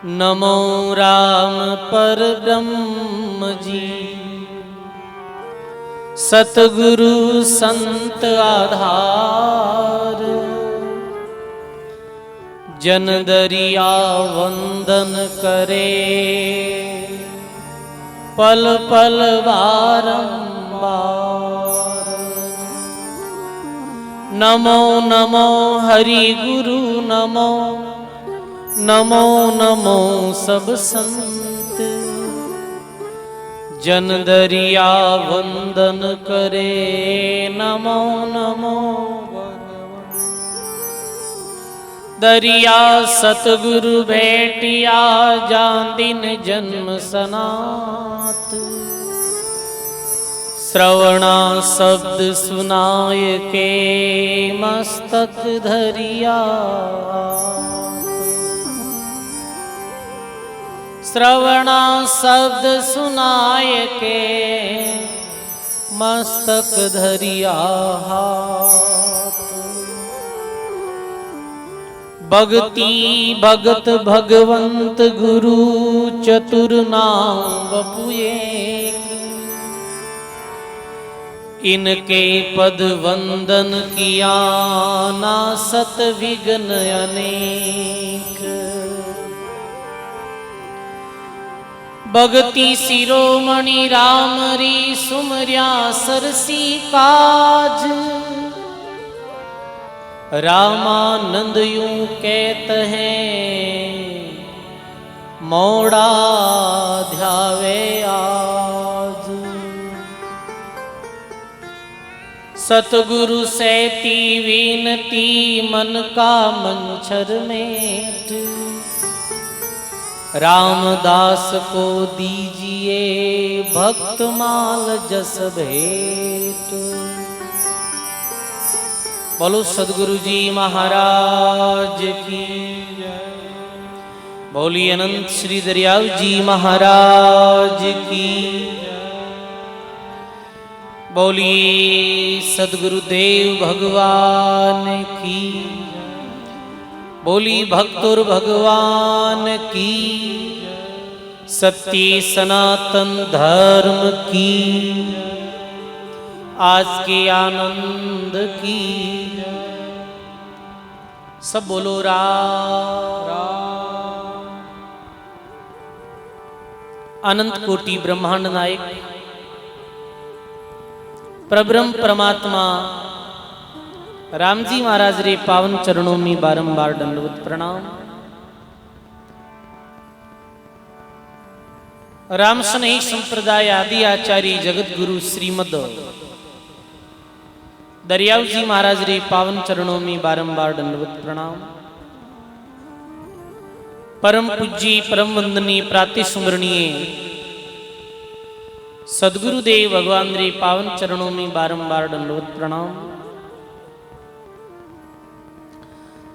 नमो राम परब्रह्म जी। सतगुरु संत आधार, जन दरिया वंदन करे, पल पल बारंबार। नमो नमो हरि गुरु नमो, नमो नमो सब संत, जन दरिया वंदन करे, नमो नमो दरिया सतगुरु भेटिया, जान दिन जन्म सनात। श्रवणा शब्द सुनाय के, मस्तक धरिया। श्रवणा शब्द सुनाय के, मस्तक धरिया हाथ। भगति भगत भगवंत गुरु, चतुर नाम बपु एक। इनके पद वंदन किया, नासत विघ्न अनेक। भगति शिरोमणि राम री, सुमरिया सरसी काज। रामानंद यूं कहत हैं, मोड़ा ध्यावे आज। सतगुरु सहती विनती, मन का मंछर मेट। रामदास को दीजिए, भक्त माल जस भेंट। बोलो सदगुरु जी महाराज की जय। बोलिए अनंत श्री दरियाव जी महाराज की जय। बोलिए सदगुरुदेव भगवान की जय। बोली भक्तुर भगवान की जय। सत्य सनातन धर्म की जय। आज के आनंद की जय। सब बोलो राम। अनंत कोटि ब्रह्मांड नायक परब्रह्म परमात्मा राम जी महाराज रे पावन चरणों में बारंबार दंडवत प्रणाम। राम स्नेही संप्रदाय आदि आचार्य जगत गुरु श्रीमद दरियाव जी महाराज रे पावन चरणों में बारंबार दंडवत प्रणाम। परम पूज्य परम वंदनीय प्रातः सुमरणीय सदगुरुदेव भगवान रे पावन चरणों में बारंबार दंडवत प्रणाम।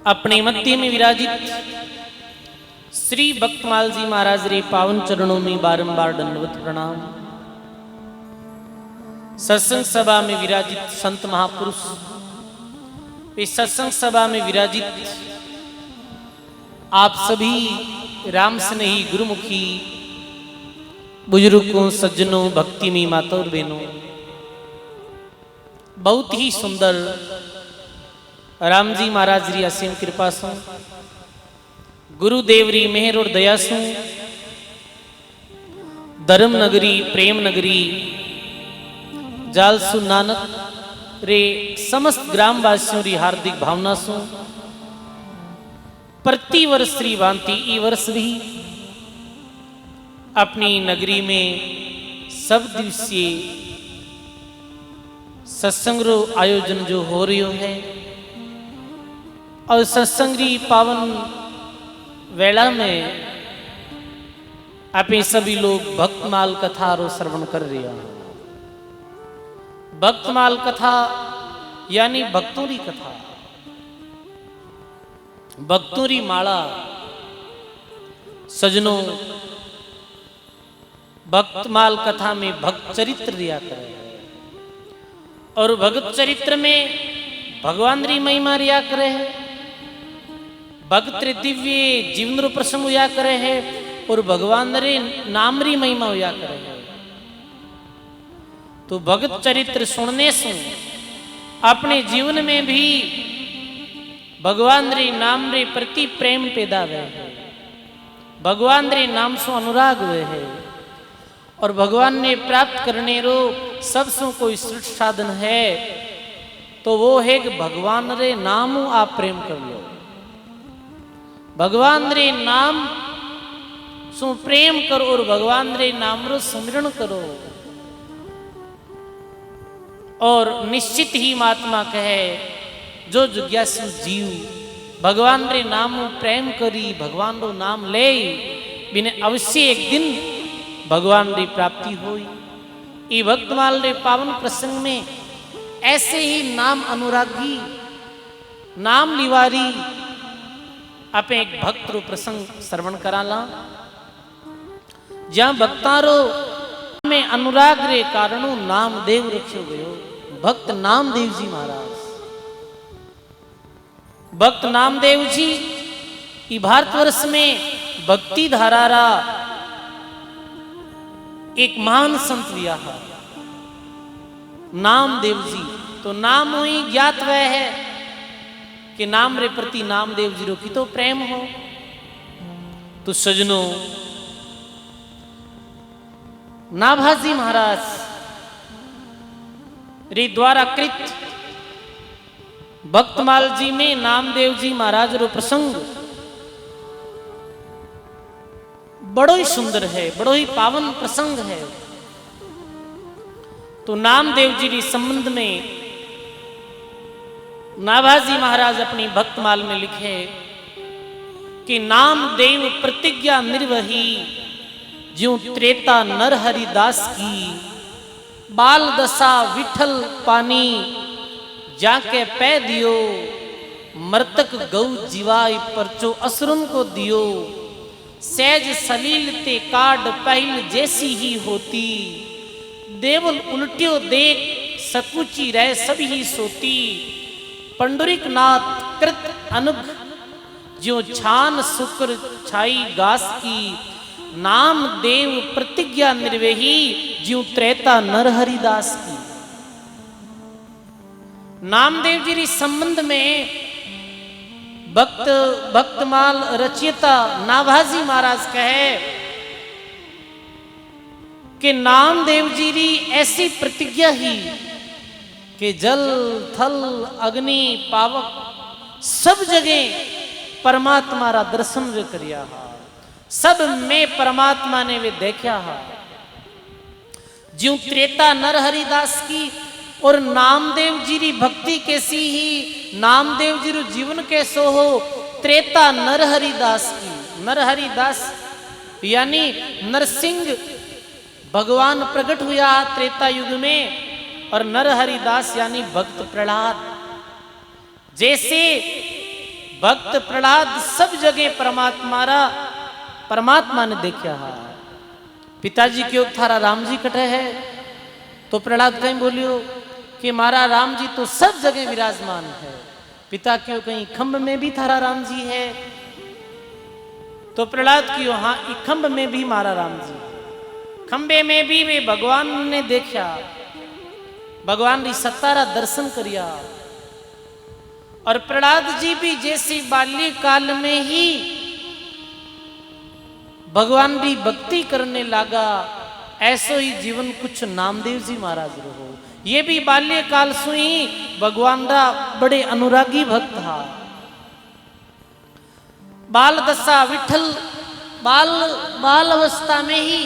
अपने मध्य में विराजित श्री भक्तमाल जी महाराज रे पावन चरणों में बारंबार दंडवत प्रणाम। सत्संग सभा में विराजित संत महापुरुष, इस सत्संग सभा में विराजित आप सभी राम स्नेही गुरुमुखी बुजुर्गों, सज्जनों, भक्ति में माता और बहनों, बहुत ही सुंदर राम जी महाराज री असीम कृपा सु, गुरुदेव री मेहर और दया सु, धर्म नगरी प्रेम नगरी जालसु नानक रे समस्त ग्रामवासियों री हार्दिक भावना सु प्रति वर्ष श्री भांति ई वर्ष भी अपनी नगरी में सब दिवसीय सत्संग रो आयोजन जो हो रही है और सत्संग री पावन वेला में आप सभी लोग भक्तमाल कथा रो श्रवण कर रहे हैं। भक्तमाल कथा यानी भक्तों री कथा, भक्तों री माला। सजनों, भक्तमाल कथा में भक्त चरित्र दिया करे और भगत चरित्र में भगवान री महिमा रिया करे। भक्त रे दिव्य जीवन रो प्रसंग हुआ करे है और भगवान रे नाम री महिमा हुआ करे है। तो भगत चरित्र सुनने से अपने जीवन में भी भगवान रे नाम रे प्रति प्रेम पैदा हुए है, भगवान रे नाम से अनुराग हुए है और भगवान ने प्राप्त करने रो सबसे कोई श्रेष्ठ साधन है तो वो है कि भगवान रे नाम आप प्रेम कर लो। भगवान रे नाम सु प्रेम करो और भगवान रे नाम रो स्मरण करो और निश्चित ही महात्मा कहे जो जिज्ञासु जीव भगवान रे नाम प्रेम करी भगवान रो नाम ले बिने अवश्य एक दिन भगवान री प्राप्ति होई। ई भक्तमाल रे पावन प्रसंग में ऐसे ही नाम अनुरागी नाम निवारी आप एक भक्त रो प्रसंग श्रवण कराला जहां भक्तारो में अनुराग रे कारणों नामदेव रखियो गयो। भक्त नामदेव जी महाराज, भक्त नामदेव जी ई भारतवर्ष में भक्ति धारारा एक महान संत लिया है नामदेव जी। तो नाम ही ज्ञात वह है कि नाम रे प्रति नामदेव जी रो की तो प्रेम हो। तो सजनों नाभाजी महाराज रे द्वारा कृत भक्तमाल जी में नामदेव जी महाराज रो प्रसंग बड़ो ही सुंदर है, बड़ो ही पावन प्रसंग है। तो नामदेव जी के संबंध में नाभाजी महाराज अपनी भक्तमाल में लिखे कि नामदेव प्रतिज्ञा निर्वही ज्यों त्रेता नर हरिदास की बाल दशा विठल पानी जाके पै दियो मृतक गौ जीवाई परचो असुरन को दियो सहज सलील ते काड पहल जैसी ही होती देवल उल्टियो देख सकुची रह सब ही सोती पंडुरिक नाथ कृत अनुग जो छान शुक्र छाई गास की नाम देव प्रतिज्ञा निर्वेही ज्यों त्रेता नर हरिदास की। नामदेव जी संबंध में भक्तमाल रचयिता नाभाजी महाराज कहे कि नामदेव जी री ऐसी प्रतिज्ञा ही कि जल थल अग्नि पावक सब जगह परमात्मा रा दर्शन वे करिया हा, सब में परमात्मा ने वे देखा हा। ज्यों त्रेता नर हरिदास की और नामदेव जी री भक्ति कैसी ही नामदेव जी रू जीवन कैसो हो त्रेता नर हरिदास की। नर हरिदास यानी नरसिंह भगवान प्रकट हुआ त्रेता युग में और नर हरिदास यानी भक्त प्रहलाद। जैसे भक्त प्रहलाद सब जगह परमात्मा ने देखा है। पिताजी क्यों थारा राम जी कटे है तो प्रहलाद कहीं बोलियो कि मारा राम जी तो सब जगह विराजमान है। पिता क्यों कहीं खंभ में भी थारा राम जी है तो प्रहलाद क्यों हाँ खंभ में भी मारा राम जी, खंबे में भी वे भगवान ने देखा, भगवान की सत्तारा दर्शन करिया। और प्रहलाद जी भी जैसे बाल्यकाल में ही भगवान की भक्ति करने लगा ऐसो ही जीवन कुछ नामदेव जी महाराज रहो। ये भी बाल्यकाल से ही भगवान रा बड़े अनुरागी भक्त था। बाल दशा विठल बाल अवस्था में ही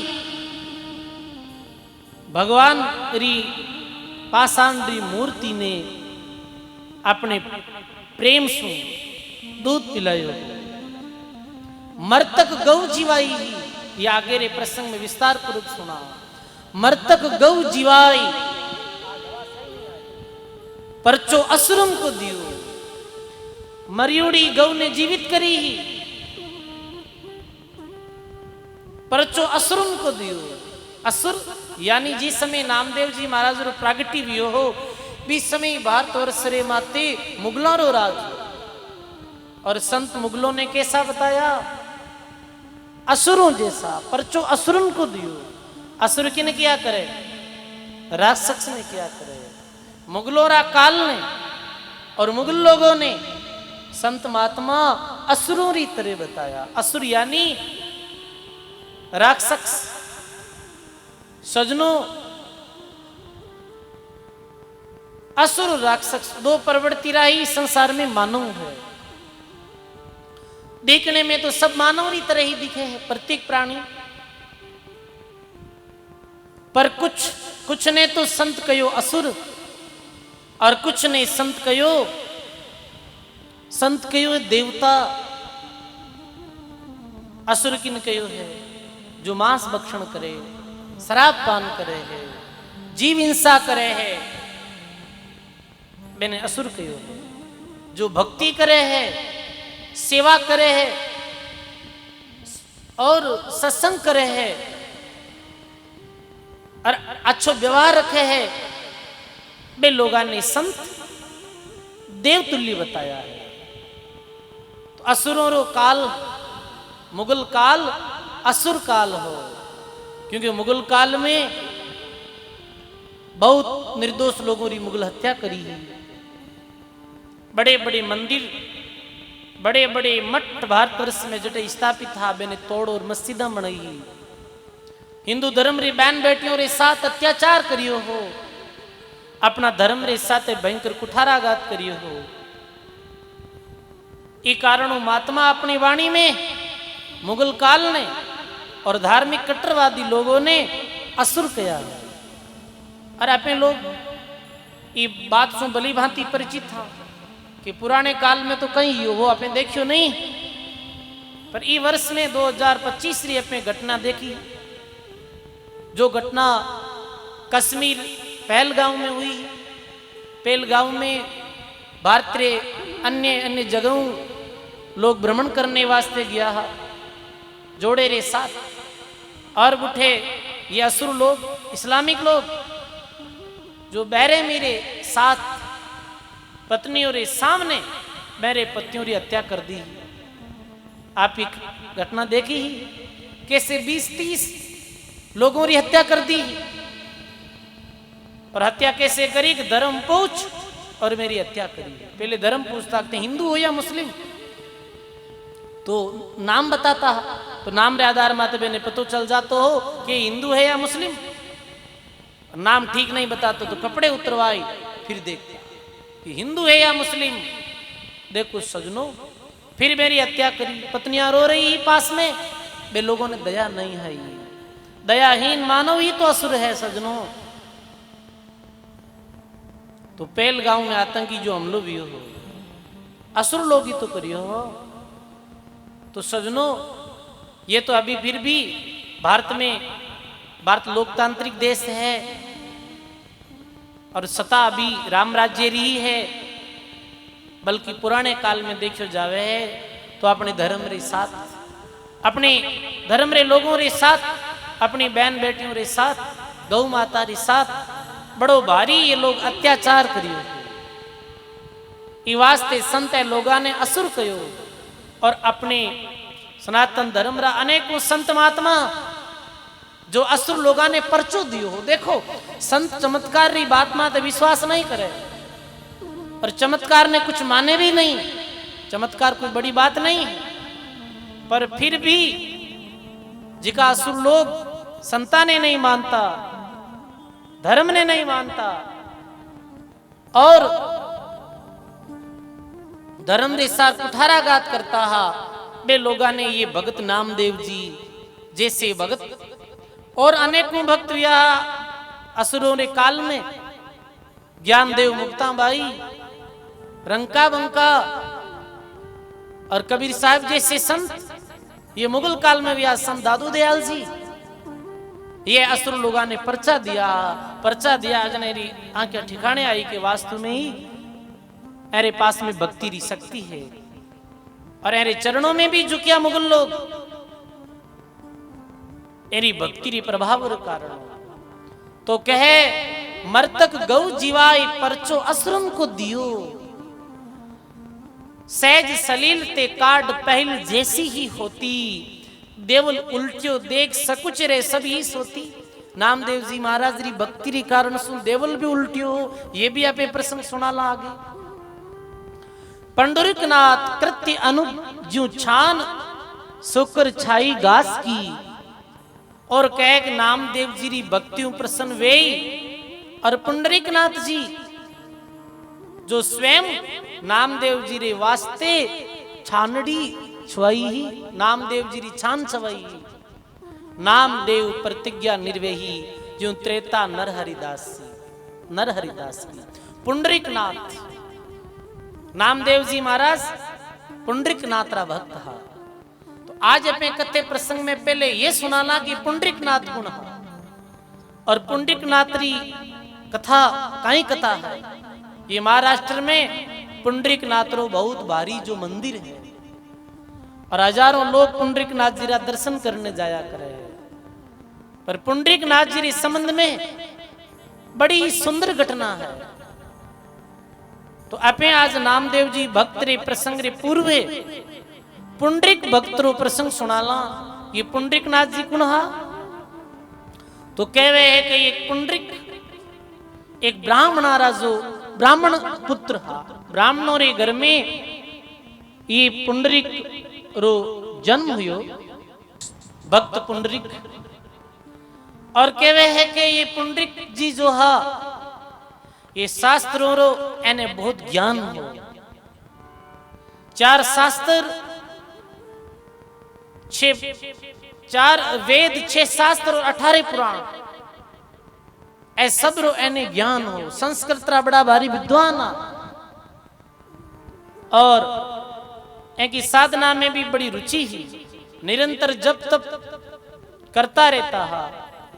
भगवान री पाषाण री मूर्ति ने अपने प्रेम से दूध पिलायो। मर्तक गौ जीवाई ये आगे रे प्रसंग में विस्तार पूर्वक सुना। मर्तक गौ जीवाई परचो असुरम को दियो, मरियोड़ी गौ ने जीवित करी ही परचो असुरम को दियो। असुर यानी जिस समय नामदेव जी महाराज रो प्रागटी भी हो बीस समय भारत वर्ष रे माते मुगलों रो राज और संत मुगलों ने कैसा बताया? असुरों जैसा, परचो असुरन को दियो। असुर किन क्या करे? राक्षस ने क्या करे? मुगलों रा काल ने और मुगल लोगों ने संत महात्मा असुरों री तरह बताया। असुर यानी राक्षस। सजनों, असुर राक्षस दो प्रवृत्ति राही संसार में मानव है। देखने में तो सब मानव की तरह ही दिखे हैं, प्रत्येक प्राणी। पर कुछ ने तो संत कहो असुर और कुछ ने संत कहो देवता। असुर किन कहो है? जो मांस भक्षण करे, शराब पान करे है, जीव हिंसा करे है, मैंने असुर कहो है। जो भक्ति करे है, सेवा करे है और सत्संग करे है और अच्छो व्यवहार रखे है, वे लोगों ने संत देवतुल्य बताया है। तो असुरों रो काल मुगल काल असुर काल हो, क्योंकि मुगल काल में बहुत निर्दोष लोगों की मुगल हत्या करी है। बड़े बड़े मंदिर, बड़े बड़े मठ भारतवर्ष में जटे स्थापित था, मैंने तोड़ और मस्जिदा बनाई। हिंदू धर्म रे बहन बेटियों रे साथ अत्याचार करियो हो, अपना धर्म रे साथ भयंकर कुठाराघात करियो हो। ये कारण महात्मा अपनी वाणी में मुगल काल ने और धार्मिक कट्टरवादी लोगों ने असुर कया। और अपने लोग ये बात से भली भांति परिचित था कि पुराने काल में तो कहीं वो आपने देखियो नहीं, पर ई वर्ष में 2025 री अपने घटना देखी। जो घटना कश्मीर पहलगांव में हुई। पहलगांव में भारत रे अन्य अन्य जगहों लोग भ्रमण करने वास्ते गया है जोड़े रे साथ। और बुठे ये असुर लोग, इस्लामिक लोग, जो बहरे मेरे साथ पत्नियों रे सामने मेरे पतियों की हत्या कर दी। आप एक घटना देखी ही, कैसे 20-30 लोगों की हत्या कर दी। और हत्या कैसे करी? कि धर्म पूछ और मेरी हत्या करी। पहले धर्म पूछता थे हिंदू हो या मुस्लिम, तो नाम बताता, तो नाम रे आधार माते मैंने पतो चल जाता हो कि हिंदू है या मुस्लिम। नाम ठीक नहीं बताते तो कपड़े उतरवाई, फिर देखते कि हिंदू है या मुस्लिम। देखो सजनों, फिर मेरी हत्या करी। पत्नियां रो रही पास में, वे लोगों ने दया नहीं है। दयाहीन मानव ही तो असुर है सजनों। तो पहलगांव में आतंकी जो हमलो भी हो, असुर लोग ही तो करियो हो। तो सजनों, ये तो अभी फिर भी भारत लोकतांत्रिक देश है और सत्ता अभी राम राज्य रही है। बल्कि पुराने काल में देखो जावे है तो अपने धर्म रे साथ, अपने धर्म रे लोगों रे साथ, अपनी बहन बेटियों रे साथ, गौ माता रे साथ बड़ो भारी ये लोग अत्याचार करियो। ई वास्ते संत लोगा ने असुर कयो। और अपने सनातन धर्म रा अनेकों संत महात्मा जो असुर लोगा ने परचो दियो हो। देखो संत चमत्कार री बात में तो विश्वास नहीं करे और चमत्कार ने कुछ माने भी नहीं। चमत्कार कोई बड़ी बात नहीं, पर फिर भी जिका असुर लोग संता ने नहीं मानता, धर्म ने नहीं मानता और धर्म रे साथ कुठाराघात करता है, वे लोगा ने ये भगत नामदेव जी जैसे भगत और अनेकों भक्त हुआ असुरों रे काल में। ज्ञानदेव मुक्ताबाई, रंका बंका और कबीर साहब जैसे संत, ये मुगल काल में भी संत दादू दयाल जी, ये असुर लोगों ने पर्चा दिया अजनेरी आंखें ठिकाने आई के वास्तु में ही अरे पास में भक्ति री शक्ति है। और अरे चरणों में भी झुकिया मुगल लोग, एरी भक्ति री प्रभाव रे कारण। तो कहे मरतक गौ जीवाई परचो असुरन को दियो। सहज सलील ते काट पहल जैसी ही होती, देवल उल्टियो देख सकुच रे सभी सोती। नामदेव जी महाराज री भक्ति री कारण सु देवल भी उल्टियो, ये भी आपे प्रसंग सुनाला आगे। पंडुरिकनाथ कृत्य अनु ज्यों छान सोकर छाई घास की, और कह नामदेव जी री भक्तियों प्रसन्न वे। और पुंडरीकनाथ जी जो स्वयं नामदेव जी रे वास्ते छानड़ी छुआई ही, नामदेव जी री छान छवाई। नामदेव प्रतिज्ञा निर्वेही जो त्रेता नर हरिदास की। पुंडरीकनाथ नामदेव जी महाराज पुंडरीकनाथ रा भक्त हा। तो आज अपने कथे प्रसंग में पहले ये सुनाना कि पुंडरीकनाथ गुण हा, और पुंडरीकनाथ री कथा कहीं कथा है। ये महाराष्ट्र में पुंडरीकनाथ रो बहुत भारी जो मंदिर है, और हजारों लोग पुंडरीकनाथ जी रा दर्शन करने जाया करे। पर पुंडरीकनाथ जी रे संबंध में बड़ी सुंदर घटना है। तो अपने आज नामदेव जी भक्त रे प्रसंग रे पूर्वे पुंडरीक भक्त रो प्रसंग सुनाला। ये पुंडरीकनाथ जी कुण हा? तो कहवे है कि एक पुंडरीक एक ब्राह्मण पुत्र हा। ब्राह्मणों रे घर में ये पुंडरीक रो जन्म हुयो, भक्त पुंडरीक। और कहवे है कि ये पुंडरीक जी जो हा ये शास्त्रों रो एने बहुत ज्ञान हो। 4 शास्त्र 4 वेद 6 शास्त्र और 18 पुराण ऐ सब रो एने ज्ञान हो। संस्कृत रा बड़ा भारी विद्वान, और एकी साधना में भी बड़ी रुचि ही। निरंतर जप तप करता रहता है,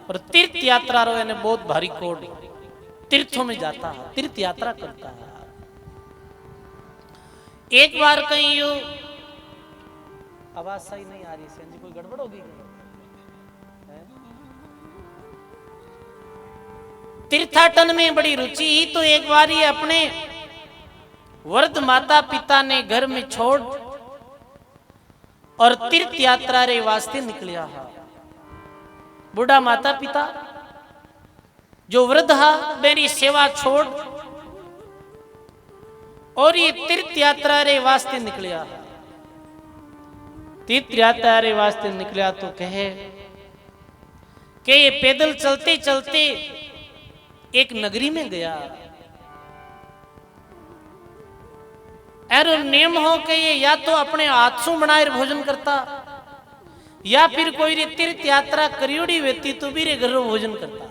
और तीर्थ यात्रा रो एने बहुत भारी कोड, तीर्थों में जाता है, तीर्थ यात्रा करता है। एक बार कहीं यो आवाज सही नहीं आ रही है जी, कोई गड़बड़ होगी? तीर्थाटन में बड़ी रुचि ही। तो एक बार ये अपने वृद्ध माता पिता ने घर में छोड़ और तीर्थ यात्रा रे वास्ते निकलिया हा। बूढ़ा माता पिता जो वृद्ध हा मेरी सेवा छोड़ और ये तीर्थ यात्रा रे वास्ते निकलिया। तीर्थ यात्रा रे वास्ते निकलिया तो कहे कि ये पैदल चलते चलते एक नगरी में गया। ऐरो नियम हो कि ये या तो अपने हाथ से बनाए भोजन करता, या फिर कोई रे तीर्थ यात्रा करियोड़ी व्यक्ति तो भी रे घर भोजन करता,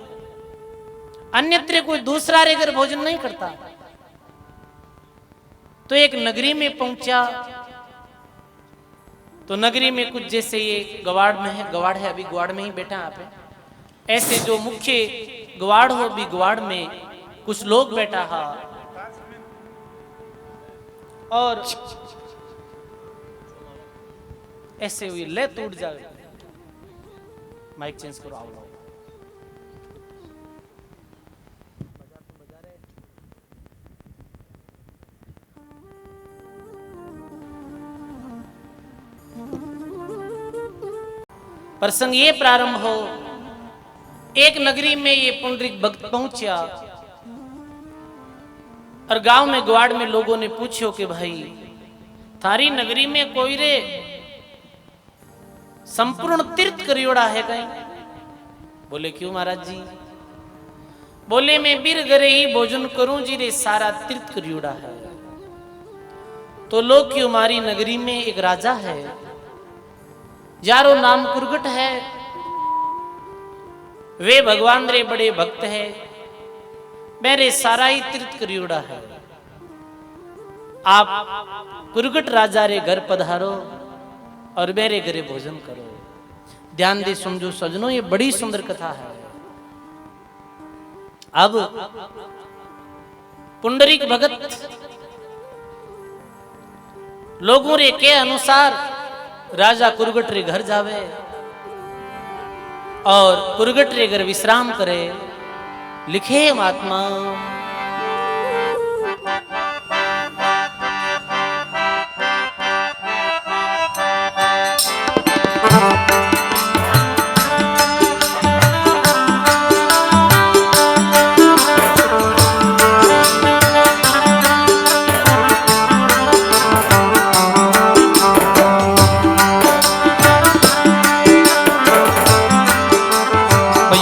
अन्यत्र कोई दूसरा रे घर भोजन नहीं करता। तो एक नगरी में पहुंचा, तो नगरी में कुछ जैसे ये गवाड़ में है, गवाड़ है अभी गवाड़ में ही बैठा आप है, ऐसे जो मुख्य गवाड़ हो भी गवाड़ में कुछ लोग बैठा हा। और ऐसे हुई ले टूट जाए, माइक चेंज करो आओ। प्रसंग ये प्रारंभ हो, एक नगरी में ये पुंडरीक भक्त पहुंचा, और गांव में ग्वाड़ में लोगों ने पूछो कि भाई थारी नगरी में कोई रे संपूर्ण तीर्थ करियोड़ा है कहीं? बोले क्यों महाराज जी? बोले मैं बीर घरे ही भोजन करूं जी रे सारा तीर्थ करियोड़ा है। तो लोग क्यों? हमारी नगरी में एक राजा है, यारो नाम कुरगट है, वे भगवान रे बड़े भक्त है, मेरे सारा ही तीर्थ करियोड़ा है। आप कुरगट राजा रे घर पधारो और मेरे घरे भोजन करो। ध्यान दे समझो सजनो, ये बड़ी सुंदर कथा है। अब पुंडरीक भगत लोगों रे के अनुसार राजा कुरगट रे घर जावे और कुरगट रे घर विश्राम करे। लिखे महात्मा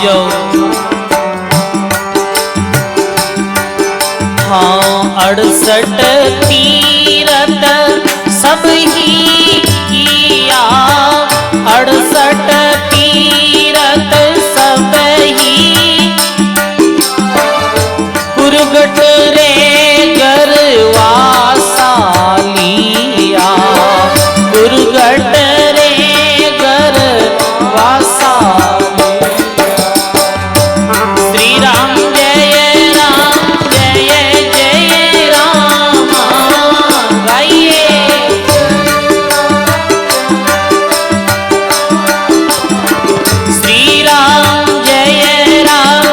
यो हाँ 68 तीरथ सब ही किया, 68 तीरथ सब ही कुरगट रे गरवासा लिया, कुरगट रे गरवासा श्री राम जय राम जय जय राम गाइए। श्री राम जय जय राम,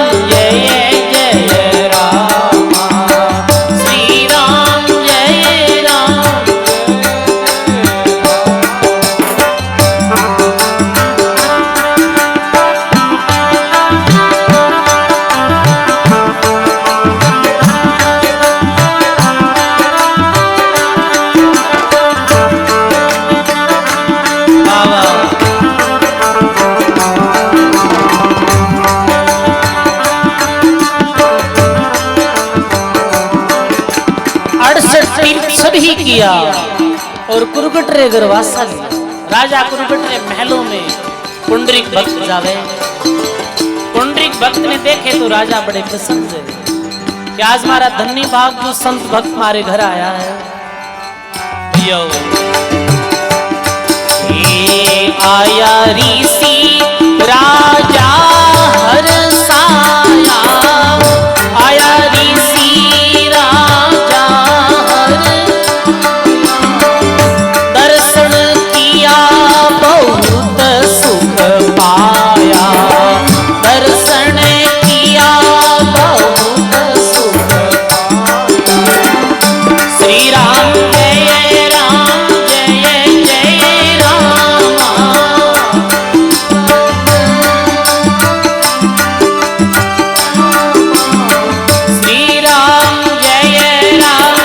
श्री राम जय राम। बाबा 68 तीर्थ सभी किया और कुरगट रे गरवासा लिया। राजा कुरगट रे महलों में पुंडरीक भक्त जावे। पुंडरीक भक्त ने देखे तो राजा बड़े प्रसन्न हुए कि आज हमारा धन्य भाग जो संत भक्त हमारे घर आया है। यो ये आया ऋषि राजा हरसाया, आया ऋषि राजा हर, दर्शन किया बहुत सुख पाया, दर्शन किया बहुत सुख पाया। श्री राम जय राम जय जय राम, श्री राम जय जय राम।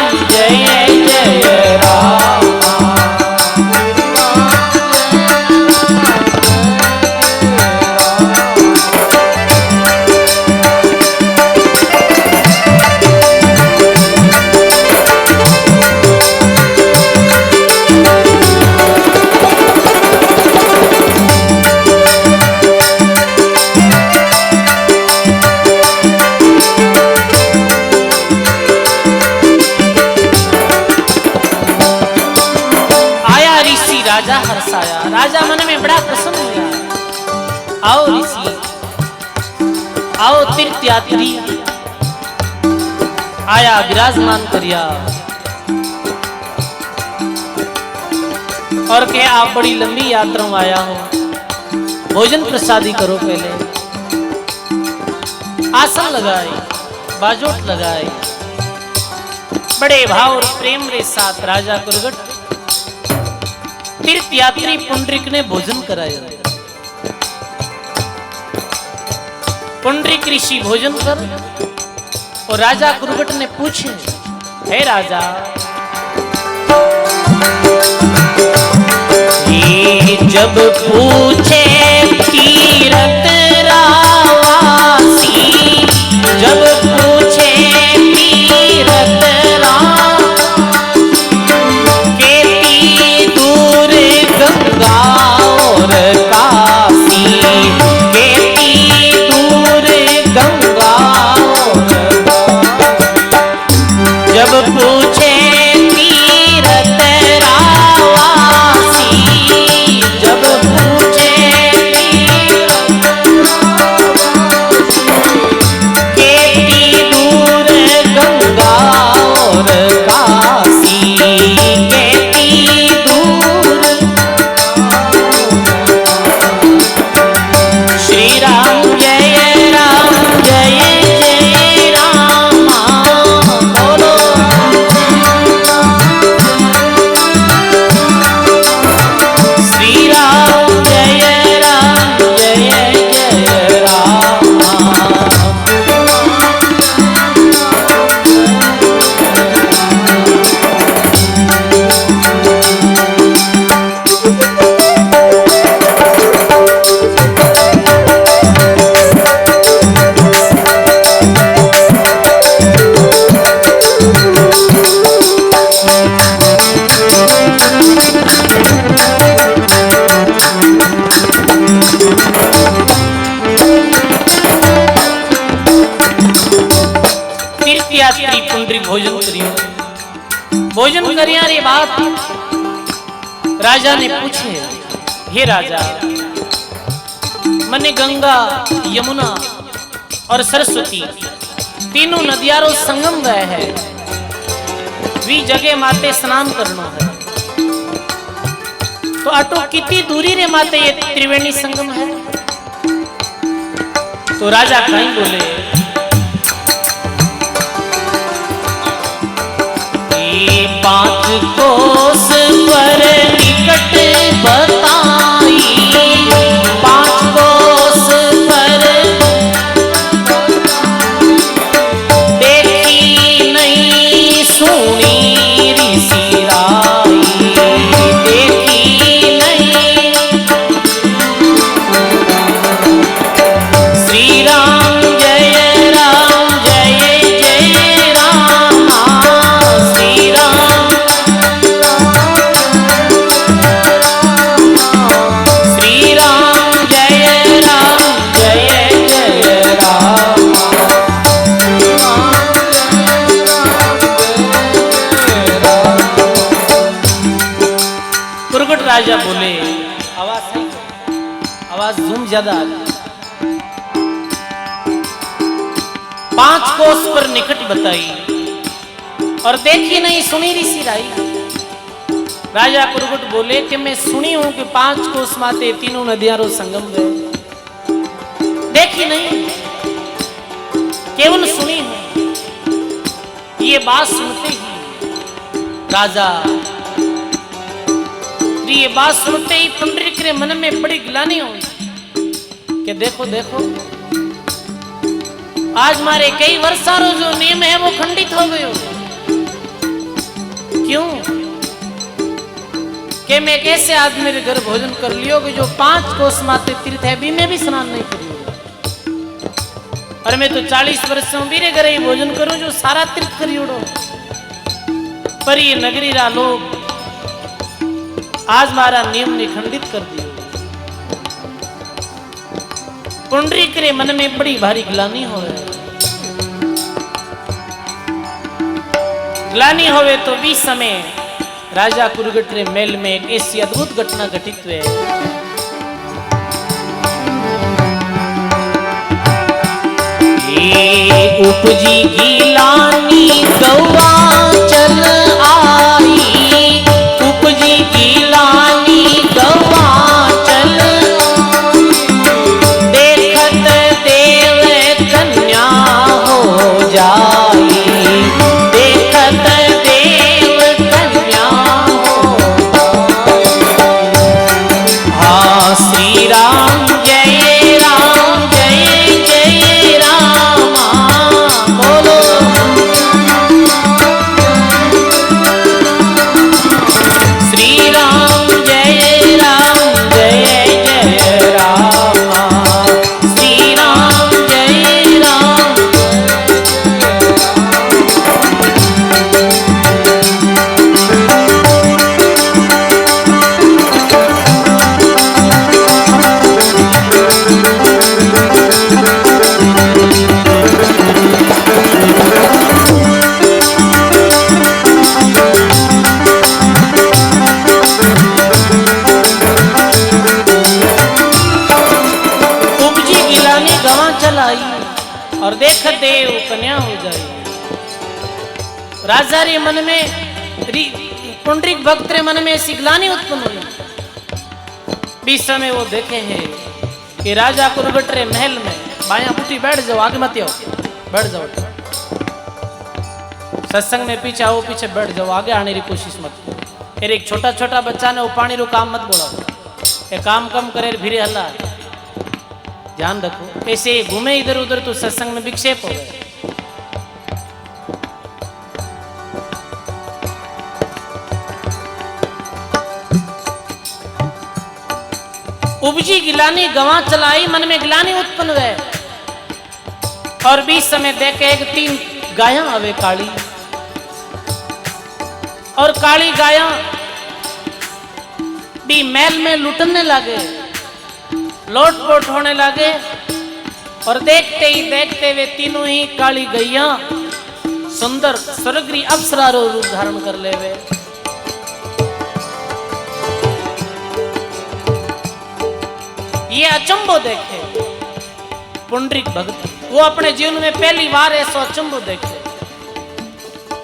राजा हर्षाया, राजा मन में बड़ा प्रसन्न हुआ। आओ ऋषि, आओ तीर्थ यात्री, आया विराजमान करिया और कहे आप बड़ी लंबी यात्रा में आया हो, भोजन प्रसादी करो। पहले आसन लगाए, बाजोट लगाए, बड़े भाव और प्रेम के साथ राजा कुरगट तीर्थ यात्री पुंडरीक ने भोजन कराया। पुंडरीक ऋषि भोजन कर और राजा कुरगट ने पूछे, हे राजा ये जब पूछे तीरथ रावासी, जब पूछे तीरथ गंगा और काशी, केती दूर गंगा और जब पूछे तीरथ रावासी, जब पूछे भोजन करिया रे बात राजा ने पूछे, हे राजा, मने गंगा, यमुना और सरस्वती तीनों नदियारो संगम गए है, वी जगह माते स्नान करना है, तो अटो कितनी दूरी रे माते ये त्रिवेणी संगम है? तो राजा कहीं बोले, 5 कोस पर निकट बताई, 5 कोस पर देखी नहीं सुनी ऋषि राई, देखी नहीं। श्री राम जय राम जय जय राम, श्री राम श्री राम जय जय राम। कुरकुट राजा बोले, आवाज सही, आवाज झूम ज्यादा आ गई। 5 कोस पर निकट बताई और देखी नहीं सुनी ऋषि राई। राजा कुरकुट बोले कि मैं सुनी हूं कि 5 कोस माते तीनों नदियारो संगम गए, देखी नहीं, केवल सुनी हूं। ये बात सुनते ही राजा, ये बात सुनते ही पुंडरीक के मन में बड़ी गिलानी हुई कि देखो देखो, आज मारे कई वर्षारो जो नियम है वो खंडित हो गए। क्यों? कि मैं कैसे आज मेरे घर भोजन कर लियो कि जो 5 कोस माते तीर्थ है भी मैं भी स्नान नहीं करियो, और मैं तो 40 वर्ष में मेरे घर ही भोजन करूं जो सारा तीर्थ करियोड़ो। पर ये नगरी रा लोग आज मारा नियम ने खंडित कर दिया। पुंडरीक के मन में बड़ी भारी ग्लानि होवे, ग्लानि होवे तो भी समय राजा कुरकुट रे महल में एक ऐसी अद्भुत घटना घटित हुई। उपजी गिलानी गौवा चल आई, उपजी गिलानी गौवा चल, देखत देव कन्या हो जाई, देखत देव कन्या हो जाई। हाँ श्री राम जय राम जय जय राम, बोलो श्री राम जय जय राम, श्री राम जय राम। और देख देव कन्या हो जाए। राजा रे मन में, पुंडरीक भक्त रे मन में ऐसी ग्लानि उत्पन्न हुई। बीच समय वो देखे हैं कि राजा कुरकुट रे महल में, बाया उठी बैठ जाओ, आगे मत आओ, बैठ जाओ, सत्संग में पीछे आओ, पीछे बैठ जाओ, आगे आने की कोशिश मत करो। फिर एक छोटा छोटा बच्चा ने वो पानी रो काम मत बोला, ये काम कम करे फिर हल्ला, ध्यान रखो। ऐसे घूमे इधर उधर तो सत्संग में विक्षेप हो गए। उपजी गिलानी गवा चलाई, मन में गिलानी उत्पन्न गए। और बीच समय देखे एक 3 गायां आवे काली, और काली गायां भी महल में लुटने लगे, लोटपोट होने लगे। और देखते ही देखते वे तीनों ही काली गैया सुंदर स्वर्गीय अप्सरा रो रूप धारण कर लेवे। ये अचंबो देखे पुंडरीक भक्त, वो अपने जीवन में पहली बार ऐसा अचंबो देखे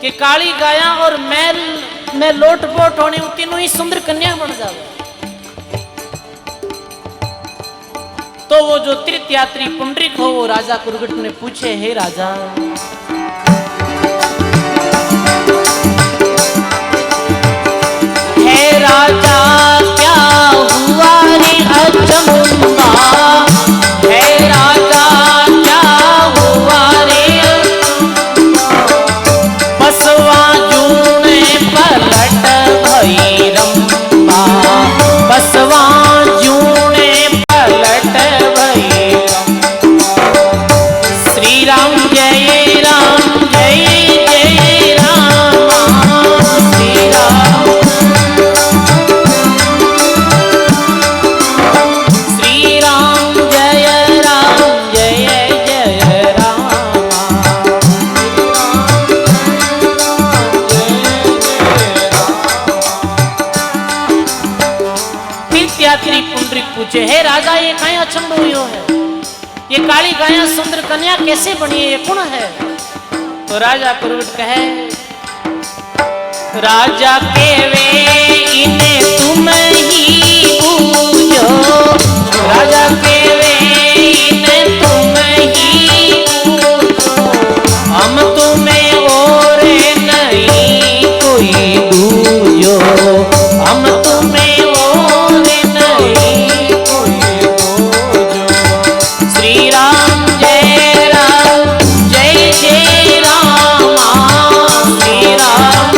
कि काली गाया और मैल में लोटपोट होने तीनों ही सुंदर कन्या बन जावे। तो वो जो तीर्थयात्री पुंडरीक हो वो राजा कुरुगट ने पूछे, हे राजा, हे राजा क्या हुआ रे अचंबा, हे राजा क्या हुआ रे, बसवा जूने पलट भैरम्बा, बसवा जूने पलट भैरम्बा। श्री राम जय राम जय जय राम, श्री राम श्री राम जय जय राम। तीर्थयात्री पुंडरीक पूछे, हे राजा ये कहीं अचंभो हुयो है, ये काली गाया सुंदर कन्या कैसे बनी है, ये कौन है? तो राजा कुरुट कहे, राजा के वे इन्हें तुम ही पूजो, राजा के वे इन्हें तुम ही पूजो, हम तुम्हें और नहीं कोई दूजो, हम तुम्हें और नहीं कोई दूजो। श्री राम जय जय राम, श्री राम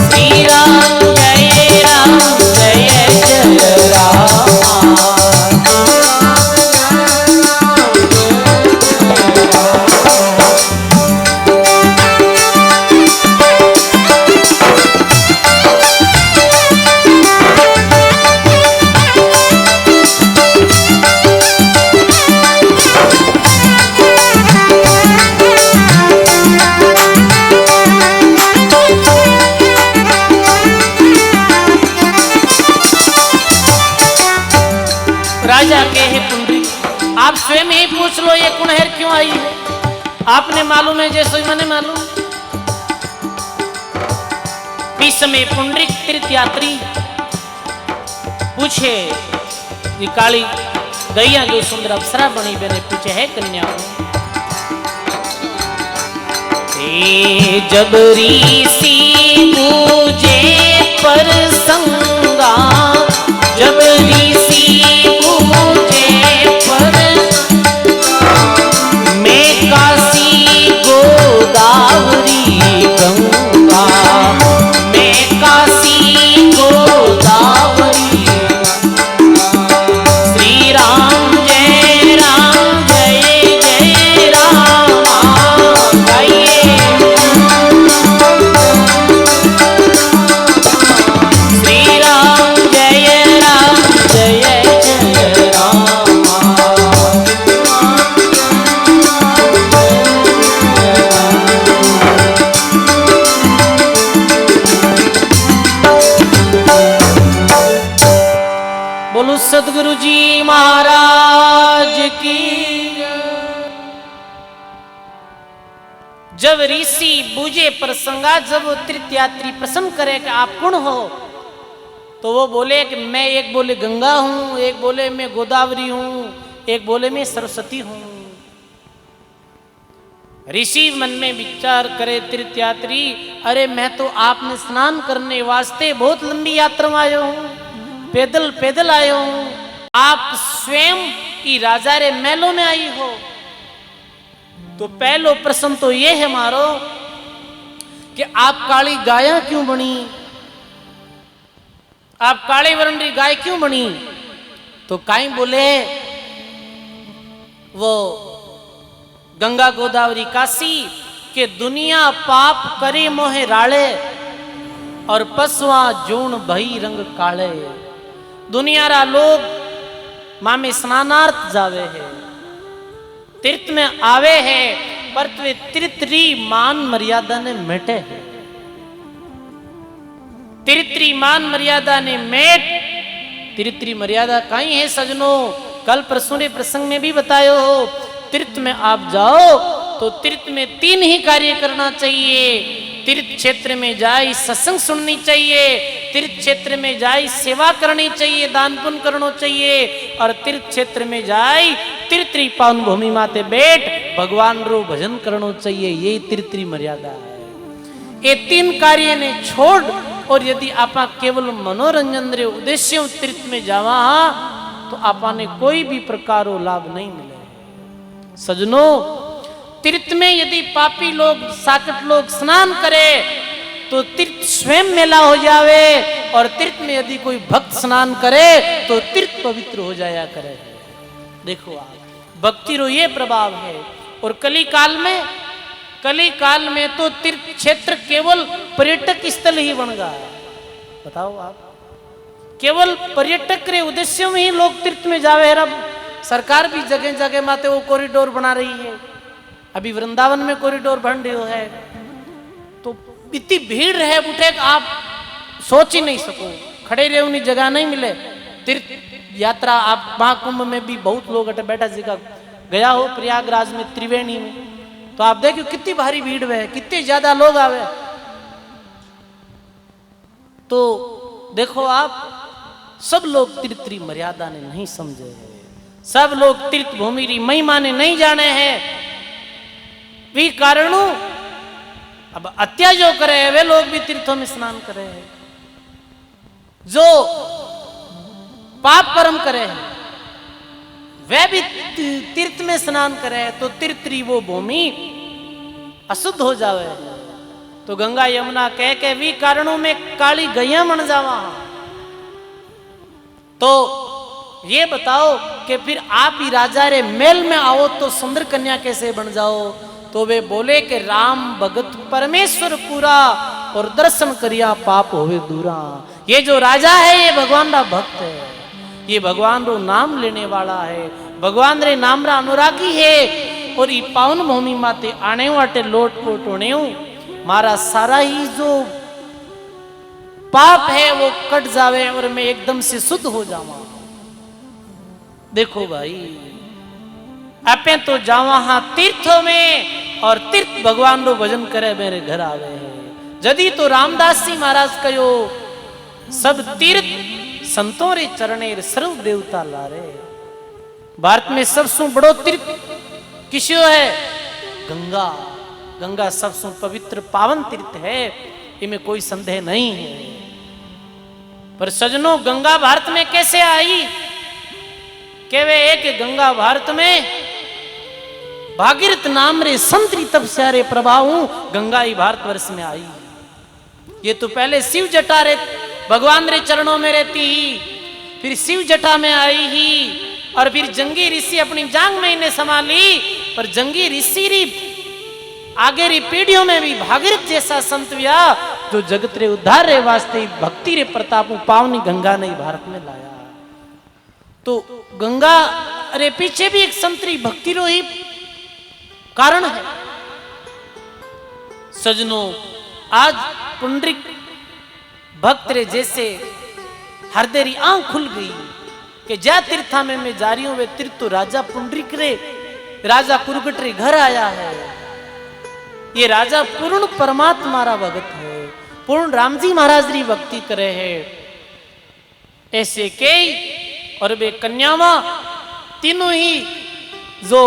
श्री राम जय जय राम। राजा के हे पुंडरीक, आप स्वयं ही पूछ लो ये कुणहेर क्यों आई है, आपने मालूम है जैसे मैंने मालूम। इस समय पुंडरीक तीर्थयात्री पूछे, ये काली गैया जो सुंदर अप्सरा बनी मैंने पूछे, है कन्या जब ऋषि पूजे पर संगा, जब ऋषि पूजे पर मैं काशी गोदावरी गंगा, मैं काशी गोदावरी। श्री राम जय जय राम, गाइए श्री राम जय जय राम। बोलो सदगुरु जी महाराज की। जब ऋषि बूझे प्रसंगा, जब वो तीर्थयात्री प्रश्न करे कि आप कौन हो, तो वो बोले कि मैं, एक बोले गंगा हूं, एक बोले मैं गोदावरी हूं, एक बोले मैं सरस्वती हूं। ऋषि मन में विचार करे तीर्थयात्री, अरे मैं तो आपने स्नान करने वास्ते बहुत लंबी यात्रा में आयो हूं, पैदल पैदल आयो हूं, आप स्वयं की राजा रे महलों में आई हो। तो पहलो प्रश्न तो ये है मारो कि आप काली गाया क्यों बनी, आप काले वर्ण की गाय क्यों बनी? तो काई बोले, वो गंगा गोदावरी काशी के दुनिया पाप करे मोहे राले, और पसवा जून भई रंग काले। दुनिया रा लोग माँ में स्नानार्थ जावे है, तीर्थ में आवे है पर वे तीर्थरी मान मर्यादा ने मेटे है। तीर्थरी मान मर्यादा ने मेट, तीर्थरी मर्यादा कहीं है सजनों। कल परसों ने प्रसंग में भी बतायो हो, तीर्थ में आप जाओ तो तीर्थ में 3 ही कार्य करना चाहिए। तीर्थ क्षेत्र में जाए सत्संग सुननी चाहिए, तीर्थ क्षेत्र में जाए सेवा करनी चाहिए, दान पुण्य करना चाहिए, और तीर्थ क्षेत्र में जाए तीर्थरी पावन भूमि माते बैठ भगवान रो भजन करना चाहिए। ये तीर्थरी मर्यादा है। ये 3 कार्य ने छोड़ और यदि आपा केवल मनोरंजन रे उद्देश्य तीर्थ में जावा तो आपा ने कोई भी प्रकार लाभ नहीं मिले। सजनों, तीर्थ में यदि पापी लोग साकट लोग स्नान करे तो तीर्थ स्वयं मेला हो जावे, और तीर्थ में यदि कोई भक्त स्नान करे तो तीर्थ पवित्र हो जाया करे। देखो आप, भक्ति रो ये प्रभाव है। और कली काल में तो तीर्थ क्षेत्र केवल पर्यटक स्थल ही बन गया है। बताओ आप, केवल पर्यटक के उद्देश्य में ही लोग तीर्थ में जावे। अब सरकार भी जगह जगह माते वो कॉरिडोर बना रही है। अभी वृंदावन में कॉरिडोर बन रही है तो इतनी भीड़ है उठे आप सोच ही नहीं सको, खड़े रहे उन्हें जगह नहीं मिले। तीर्थ यात्रा आप महाकुंभ में भी बहुत लोग अटे बैठा जगह गया हो, प्रयागराज में त्रिवेणी में, तो आप देखो कितनी भारी भीड़ है, कितने ज्यादा लोग आवे। तो देखो आप, सब लोग तीर्थरी मर्यादा ने नहीं समझे हैं, सब लोग तीर्थ भूमि री महिमा ने नहीं जाने हैं। वी कारणों अब हत्या जो करे वे लोग भी तीर्थों में स्नान करे हैं, जो पाप कर्म करे हैं वे भी तीर्थ में स्नान करे, तो तीर्थरी वो भूमि अशुद्ध हो जावे। तो गंगा यमुना कह के वी कारणों में काली गैया बन जावा। तो ये बताओ कि फिर आप ही राजा रे मेल में आओ तो सुंदर कन्या कैसे बन जाओ? तो वे बोले कि राम भगत परमेश्वर पूरा, और दर्शन करिया पाप होवे दूरा। ये जो राजा है ये भगवान का भक्त है, ये भगवान रो नाम लेने वाला है, भगवान रे नाम रा अनुरागी है। और ये पावन भूमि माते आने वाटे लोट पोट होने मारा सारा ही जो पाप है वो कट जावे और मैं एकदम से शुद्ध हो जावा। देखो भाई, आपे तो जावा हाँ तीर्थों में, और तीर्थ भगवान रो भजन करे मेरे घर आवे है। जदी तो रामदास जी महाराज कहो सब तीर्थ संतों रे चरणे सर्व देवता लारे। भारत में सबसे बड़ो तीर्थ किसो है? गंगा। गंगा सबसे पवित्र पावन तीर्थ है, इनमें कोई संदेह नहीं है। पर सजनों, गंगा भारत में कैसे आई? के वे एक गंगा भारत में भागीरथ नाम रे संतरी तपस्या रे प्रभाव गंगा ही भारतवर्ष में आई। ये तो पहले शिव जटा रे भगवान रे चरणों में रहती ही, फिर शिव जटा में आई ही, और फिर जंगी ऋषि अपनी जांग में इन्हें संभाली। पर जंगी ऋषि री आगे री पीढ़ियों में भी भागीरथ जैसा संत व्या जो जगत रे उद्धार रे वास्ते भक्ति रे प्रताप पावनी गंगा ने भारत में लाया। तो गंगा रे पीछे भी एक संतरी भक्ति रो ही कारण है। सजनों, आज पुंडरीक भक्त रे जैसे हृदय री आंख खुल गई कि जा तीर्था में मैं जा रही हूं, वे तीर्थ तो राजा पुंडरीक रे राजा कुरुगट रे घर आया है। ये राजा पूर्ण परमात्मा रा भगत है, पूर्ण राम जी महाराज री भक्ति करे है। ऐसे के और वे कन्यावा तीनों ही जो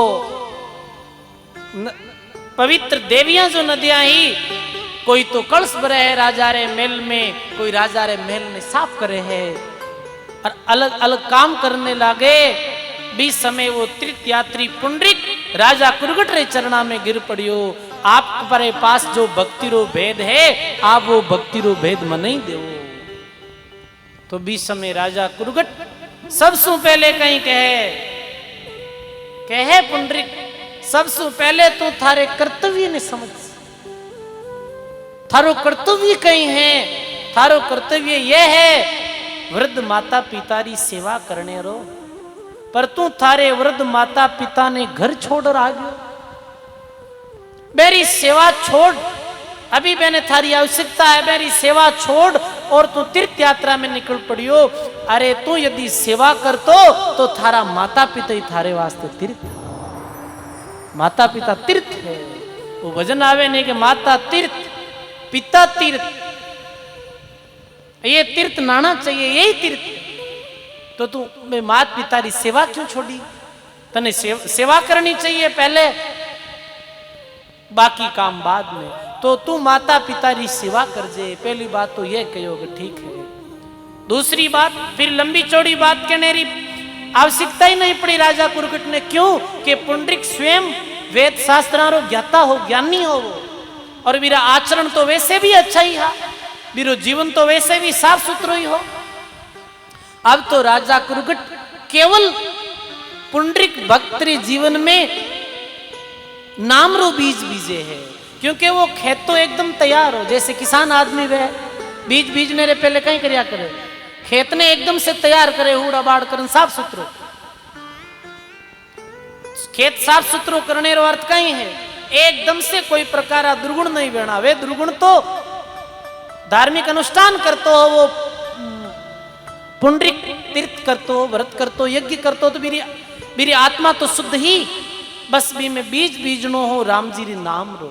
पवित्र देवियां जो नदियां ही, कोई तो कलश भरे है राजा रे महल में, कोई राजा रे महल में साफ करे है, और अलग अलग काम करने लागे। बीच समय वो तीर्थ यात्री पुंडरीक राजा कुरुगट रे चरणा में गिर पड़ियो। आप पर पास जो भक्ति रो भेद है, आप वो भक्ति रो भेद मन नहीं दो। तो बीच समय राजा कुरुगट सबसे पहले कहीं कहे पुंडरीक, सबसे पहले तो थारे कर्तव्य ने समझ, थारो कर्तव्य कहीं है। थारो कर्तव्य यह है वृद्ध माता पिता री सेवा करने रो। पर तू थारे वृद्ध माता पिता ने घर छोड़ आ गयो, मेरी सेवा छोड़, अभी मैंने थारी आवश्यकता है, मेरी सेवा छोड़ और तू तीर्थ यात्रा में निकल पड़ियो। अरे तू यदि सेवा करतो तो थारा माता पिता ही थारे वास्ते तीर्थ, माता पिता तीर्थ है। वो भजन आवे नहीं कि माता तीर्थ पिता तीर्थ, ये तीर्थ नाना चाहिए, यही तीर्थ। तो तू माता पिता की सेवा क्यों छोड़ी? तने सेवा करनी चाहिए पहले, बाकी काम बाद में। तो तू माता पिता की सेवा कर जे, पहली बात तो यह कहोगे ठीक है। दूसरी बात, फिर लंबी चौड़ी बात कहने री आवश्यकता ही नहीं पड़ी राजा कुरकुट ने। क्यों? कि पुंडरीक स्वयं वेद शास्त्रारो ज्ञाता हो, ज्ञानी हो वो, और मेरा आचरण तो वैसे भी अच्छा ही है, मेरा जीवन तो वैसे भी साफ सुथरा ही हो। अब तो राजा कुरकुट केवल पुंडरीक भक्त रे जीवन में नाम रो बीज बीजे है, क्योंकि वो खेत तो एकदम तैयार हो, जैसे किसान आदमी वह बीज बीजने रे पहले कहीं करया करे, खेत ने एकदम से तैयार करे, हुड़ा बाड़ करन साफ सुथरो। खेत साफ सुथरो करने रो अर्थ कहीं है, एकदम से कोई प्रकार दुर्गुण नहीं बना। वे दुर्गुण तो धार्मिक अनुष्ठान करतो हो, वो पुंडरीक तीर्थ करतो, व्रत करतो, यज्ञ करतो, तो मेरी आत्मा तो शुद्ध ही, बस भी में बीज बीजनो हो राम जी री नाम रो।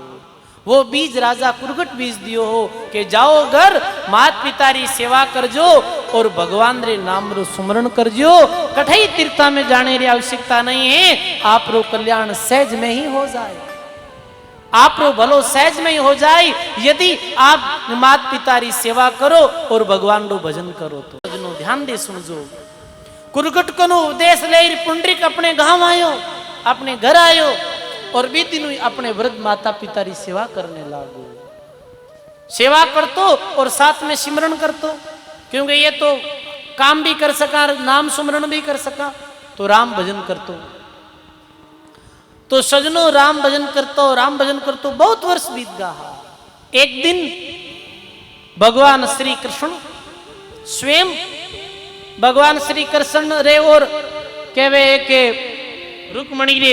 वो बीज राजा कुरकुट बीज दियो हो कि जाओ घर मात पिता री सेवा करजो और भगवान रे नाम रो सुमरण करजो। कठई तीर्था में जाने री आवश्यकता नहीं है, आप रो कल्याण सहज में ही हो जाए, आप रो भलो सहज में ही हो जाए यदि आप मात पिता री सेवा करो और भगवान रो भजन करो। तो ध्यान दे सुनजो, कुरकुट को उपदेश ले पुंडरीक अपने गांव आयो, अपने घर आयो और बीती अपने वृद्ध माता पिता की सेवा करने लागो। सेवा करतो और साथ में सिमरण करतो, क्योंकि ये तो काम भी कर सका, नाम सुमरण भी कर सका, तो राम भजन करतो। तो सजनो राम भजन करतो, राम भजन करतो, बहुत वर्ष बीत गया। एक दिन भगवान श्री कृष्ण स्वयं, भगवान श्री कृष्ण रे और कहवे के रुक्मणी रे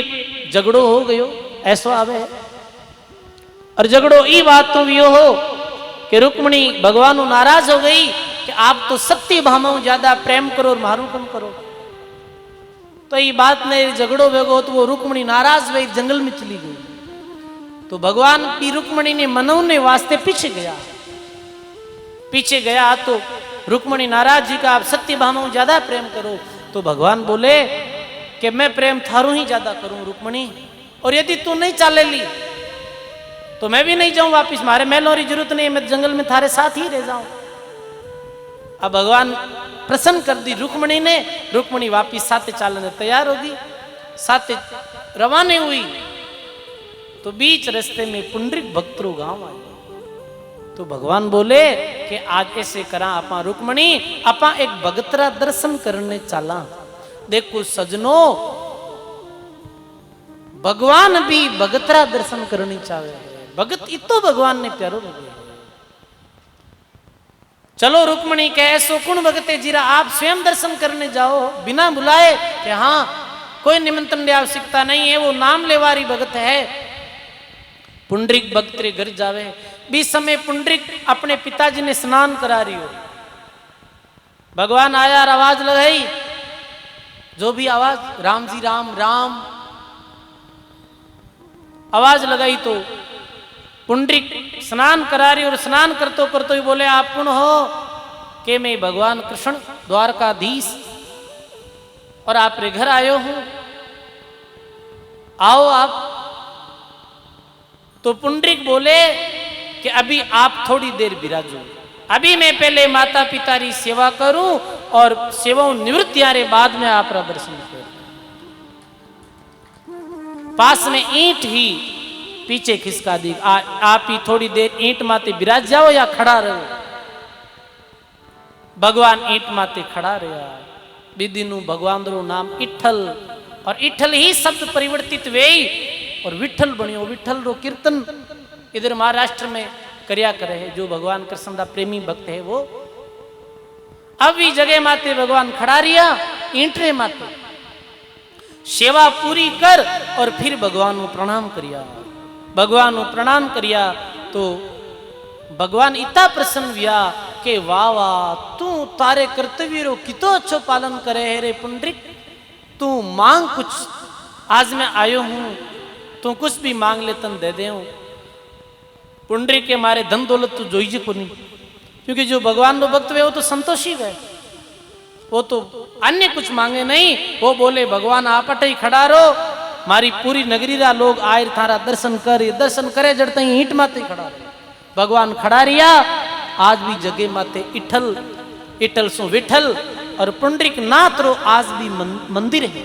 झगड़ो हो गयो, ऐसो आवे। और झगड़ो ई बात तो यो हो कि रुक्मणी भगवान नाराज हो गई कि आप तो सत्य भामाओं ज्यादा प्रेम करो और मारू कम करो। तो ये बात ने झगड़ो वेगो तो वो रुक्मणी नाराज हुई, जंगल में चली गई। तो भगवान की रुक्मणी ने मनौने वास्ते पीछे गया तो रुक्मणी नाराज जी का आप सत्य भामाओं ज्यादा प्रेम करो। तो भगवान बोले कि मैं प्रेम थारू ही ज्यादा करूं रुक्मणी, और यदि तू नहीं चाले ली तो मैं भी नहीं जाऊं वापिस, मारे महलों की जरूरत नहीं, मैं जंगल में थारे साथ ही रह जाऊं। अब भगवान प्रसन्न कर दी रुक्मणी ने, रुक्मणी वापिस साथे चालने तैयार होगी, साथे रवाने हुई। तो बीच रास्ते में पुंडरीक भक्तरो गांव आए। तो भगवान बोले कि आज ऐसे करा आपा रुक्मणी, आपा एक भगतरा दर्शन करने चाला। देखो सजनो, भगवान भी भगतरा दर्शन करनी चाहे, भगत इतो भगवान ने प्यारो लगे। चलो रुक्मणी के ऐसो कुण भगते जीरा आप स्वयं दर्शन करने जाओ बिना बुलाए, कि हाँ कोई निमंत्रण की आवश्यकता नहीं है, वो नाम लेवारी भगत है। पुंडरीक भक्त रे घर जावे, बीच समय पुंडरीक अपने पिताजी ने स्नान करा रही हो, भगवान आया और आवाज लगाई, जो भी आवाज राम जी राम राम आवाज लगाई। तो पुंडरीक स्नान करा रही और स्नान करते करते ही बोले आप कौन हो? कि मैं भगवान कृष्ण द्वारकाधीश और आप रे घर आयो हूं, आओ आप। तो पुंडरीक बोले कि अभी आप थोड़ी देर विराजो, अभी मैं पहले माता पिता की सेवा करूं और सेवा निवृत्त यारे बाद में आप दर्शन कर। पास में ईंट ही पीछे खिसका दी, आप ही थोड़ी देर ईंट माते विराज जाओ या खड़ा रहो। भगवान ईंट माते खड़ा रहा। विदिनु भगवान रो नाम इठल, और इठल ही शब्द परिवर्तित वे और विठल बनियो। विठल रो कीर्तन इधर महाराष्ट्र में करया करे है, जो भगवान कृष्ण का प्रेमी भक्त है वो। अब भी जगह माते भगवान खड़ा रिया ईंट रे माते, सेवा पूरी कर और फिर भगवान को प्रणाम करिया। भगवान को प्रणाम करिया तो भगवान इतना प्रसन्न हुआ कि वाह वाह, तू तारे कर्तव्य रो कितो अच्छो पालन करे है रे पुंडरीक। तू मांग कुछ, आज मैं आयो हूं, तू कुछ भी मांग ले तन दे दे। पुंडरीक के मारे धन दौलत तो जोईजे को नहीं, क्योंकि जो भगवान को भक्त हुए वो तो संतोषी गए, वो तो अन्य कुछ मांगे नहीं। वो बोले भगवान आपट ही खड़ा रो, मारी पूरी नगरी रा लोग आए थारा दर्शन करे जड़ते ही ईंट माते खड़ा रहे। भगवान खड़ा रिया। आज भी जगे माते इठल इठल सो विठल और पुंडरीक नाथ रो आज भी मंदिर है,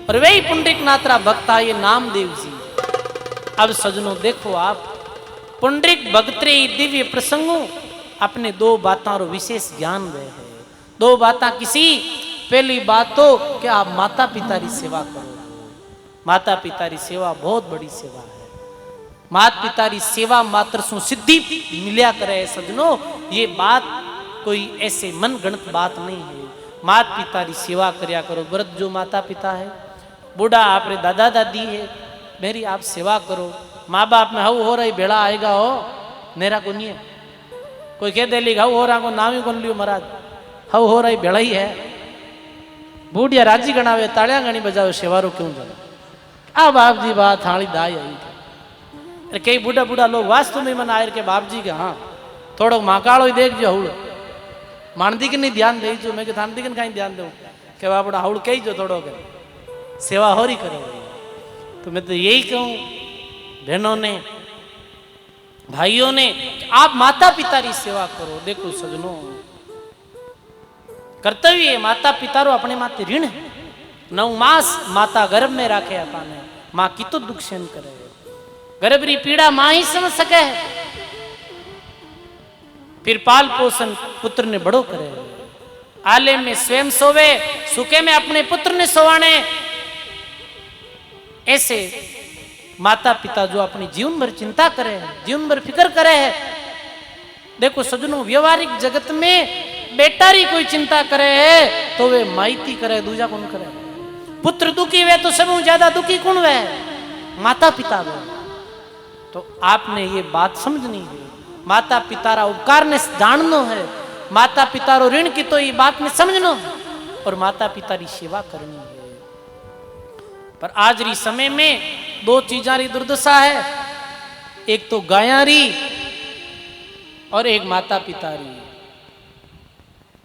और वही पुंडरीक नाथ रा भक्त ये नामदेव जी। अब सजनों देखो आप, पुंडरीक भगतरे दिव्य प्रसंगों अपने दो बातों रो विशेष ज्ञान वे है। दो बातें किसी, पहली बात तो कि आप माता पिता की सेवा करो। माता पिता की सेवा बहुत बड़ी सेवा है। माता पिता की सेवा मात्र सु सिद्धि मिलिया करे सजनों, ये बात कोई ऐसे मन गणत बात नहीं है। माता पिता की सेवा करया करो। वृद्ध जो माता पिता है, बूढ़ा आपरे दादा दादी है, मेरी आप सेवा करो। माँ बाप में हव हो रही भेड़ा आएगा हो, मेरा को नहीं है। कोई कह दे हव हो रहा को नाम ही कौन लियो महाराज, हव हो रही भेड़ा ही है। बूढ़िया राजी गणावे, तालियां गणी बजावे, सेवारो क्यों जाए। आ बाप जी बात थाली दाई आई। अरे कई बूढ़ा बूढ़ा लोग वास्तव में मन आयर के बाप जी के हाँ थोड़ो महाकालो ही देख जो हवड़ मानदी के नहीं ध्यान दे जो, मैं के थानदी के कहीं ध्यान दूं के बापड़ा हवड़ कही जो थोड़ो के सेवा हो रही करो। तो मैं तो यही कहूं बहनों ने, भाइयों ने, आप माता पिता की सेवा करो। देखो सजनों, कर्तव्य है, माता पिता रो अपने माते ऋण है। 9 मास माता गर्भ में राखे अपने, माँ की तो दुख सहन करे, गर्भ री पीड़ा माँ ही समझ सके है। फिर पाल पोषण पुत्र ने बड़ो करे, आले में स्वयं सोवे, सुखे में अपने पुत्र ने सोवाने। ऐसे माता पिता जो अपनी जीवन भर चिंता करे है, जीवन भर फिक्र करे है। देखो सजनों, व्यवहारिक जगत में बेटा री कोई चिंता करे है तो वे माइती करे, दूजा कौन करे। पुत्र दुखी वे तो सब ज्यादा दुखी कौन वे, माता पिता वे। तो आपने ये बात समझनी है, माता पिता रा उपकार ने जाननो है, माता पिता रो ऋण की तो ये बात ने समझनो है, और माता पिता री सेवा करनी है। पर आज री समय में 2 चीजा री दुर्दशा है, एक तो गाया री और एक माता पिता री।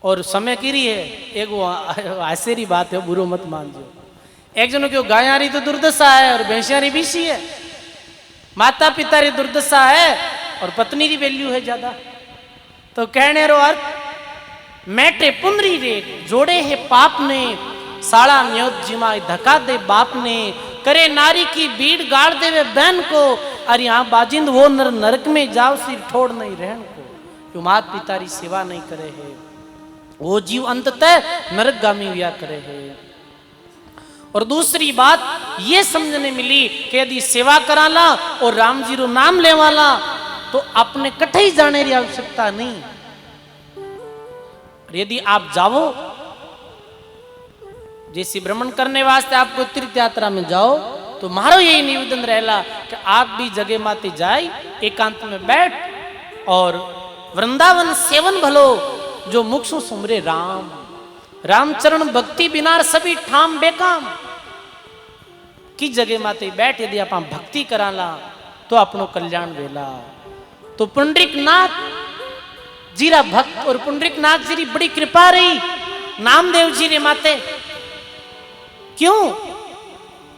और समय की री है, एक वो ऐसे री बात है, बुरो मत मानजो। एक जनों क्यों गाया री तो दुर्दशा है और भैंसिया री बीसी है। माता पिता री दुर्दशा है और पत्नी की वैल्यू है ज्यादा। तो कहने रो अर्थ, मैटे पुनरी रे जोड़े है पाप ने, साड़ा न्योत जिमाई धका दे बाप ने, करे नारी की भीड़ गाड़ देवे बहन को, और यहाँ बाजिंद वो नरक में जाओ सिर ठोड़ नहीं रहन को। जो माता पिता री सेवा नहीं करे है वो जीव अंततः नरकगामी हुआ करे है। और दूसरी बात ये समझने मिली कि यदि सेवा कराला और राम जी रो नाम लेवाला तो अपने कठई जाने की आवश्यकता नहीं। यदि आप जाओ, जैसे भ्रमण करने वास्ते आपको तीर्थ यात्रा में जाओ, तो मारो यही निवेदन रहेला कि आप भी जगह माते जाए, एकांत में बैठ और वृंदावन सेवन भलो, जो मुख सु सुमरे राम। रामचरण भक्ति बिना सभी ठाम बेकाम। की जगह माते बैठ यदि आप भक्ति कराला तो अपनो कल्याण वेला। तो पुंडरीक नाथ जीरा भक्त और पुंडरीक नाथ जी री बड़ी कृपा रही नामदेव जी रे माते। क्यों?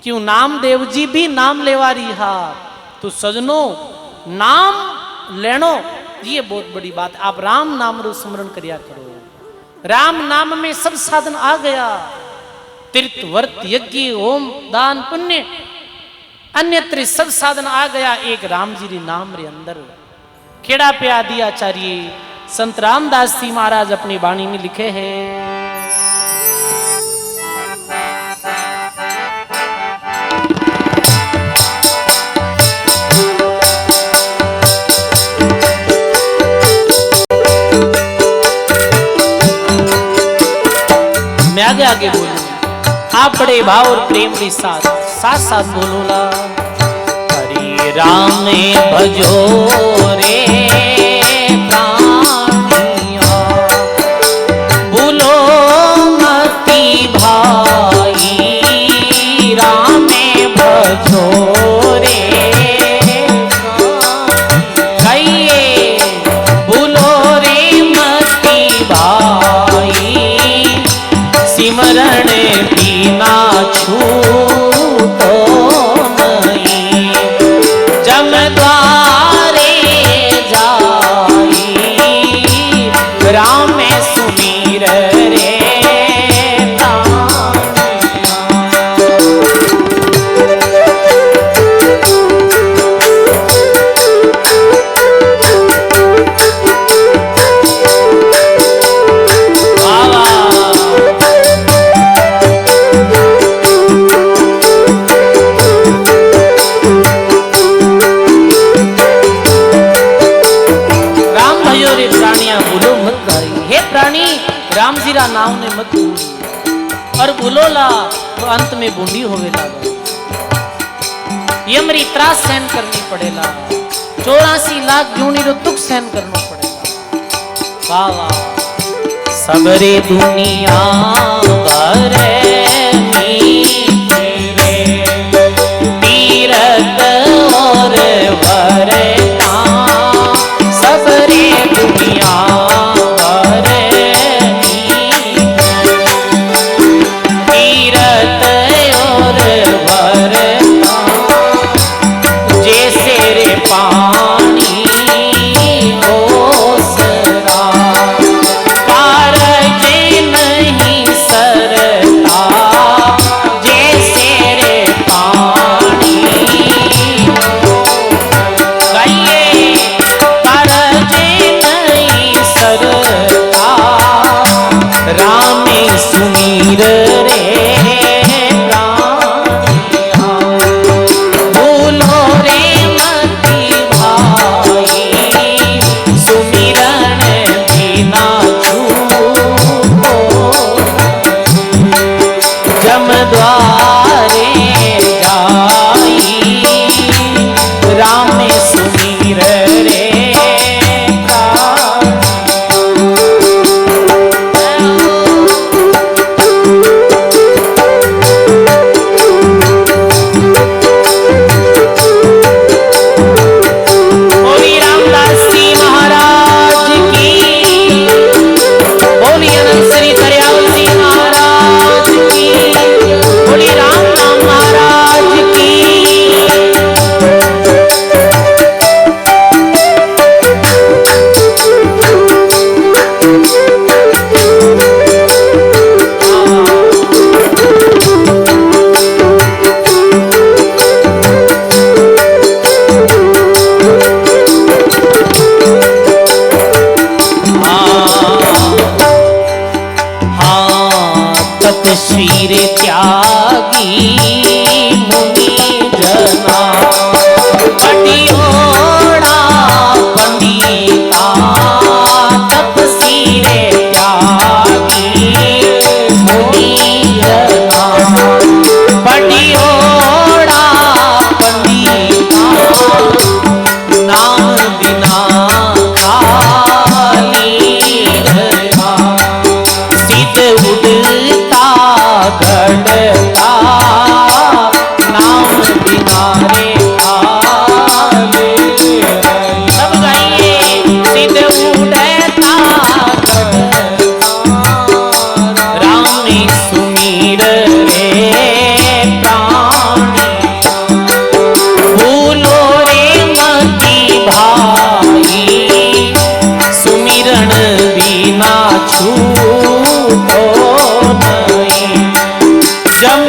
क्यों नामदेव जी भी नाम लेवा रही हा। तो सजनों, नाम लेनो ये बहुत बड़ी बात। आप राम नाम रो स्मरण करिया करो। राम नाम में सब साधन आ गया। तीर्थ व्रत यज्ञ ओम दान पुण्य अन्यत्र सब साधन आ गया एक राम जी रे नाम रे अंदर। खेड़ा पे आदि आचार्य संत रामदास जी महाराज अपनी वाणी में लिखे हैं, मैं आगे आगे बोलूं। आप बड़े भाव और प्रेम के साथ साथ बोलो ला। हरि राम भजो रे प्राणिया, भूलो मति भाई, राम भजो रे कहिए, भूलो रे मति भाई, सिमरण बिना छूटो नहीं, जम द्वारे जाई, राम सुमीर रे राम जी रा नाम ने मत भूली और बोलोला तो अंत में बूंदी होवे लागा। यमरी त्रास सहन करनी पड़ेला, 84 लाख जूनी रो दुख सहन करना पड़ेगा। वाह वाह। सबरे दुनिया भरे तीरथ और भरता, सबरे दुनिया सुमीर रे प्राणिया, भूलो रे मति भाई, सुमिरन बिना छूटो, जम द्वारे जाई, राम सुमीर रे तपस्वीर त्यागी मुनि जना, पटियोड़ा पंडिता, तपस्वीर त्यागी मुनि जना, पटियोड़ा पंडिता, नाम बिना खाली रहा, सिद्ध उड़ता गढ़ता, नाम बिना रे खाले, सब गाइए। सिद्ध उड़ता गढ़ता, राम सुमीर रे प्राणिया, भूलो रे मति भाई, सुमिरन बिना छूटो नहीं, जम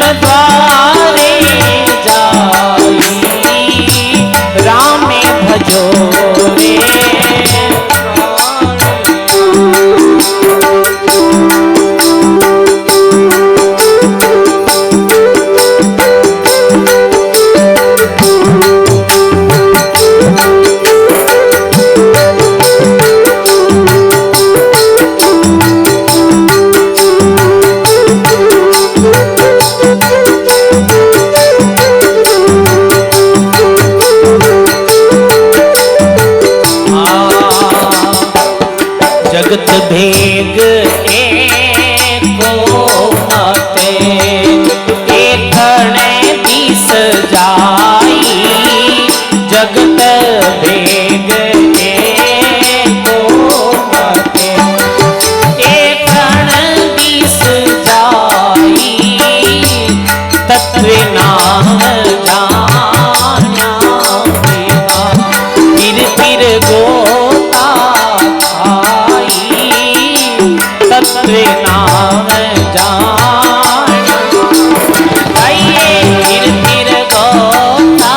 नाम जान आइए फिर गोता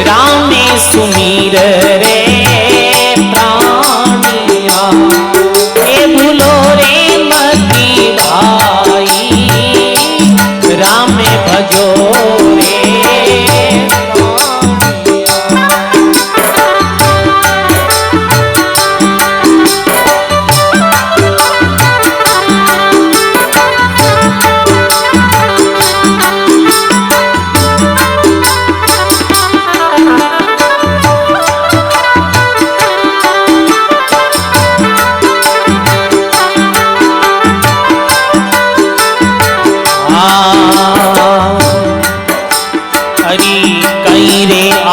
राम सुमीर रे प्राणिया ए भूलो रे मती भाई राम भजो रे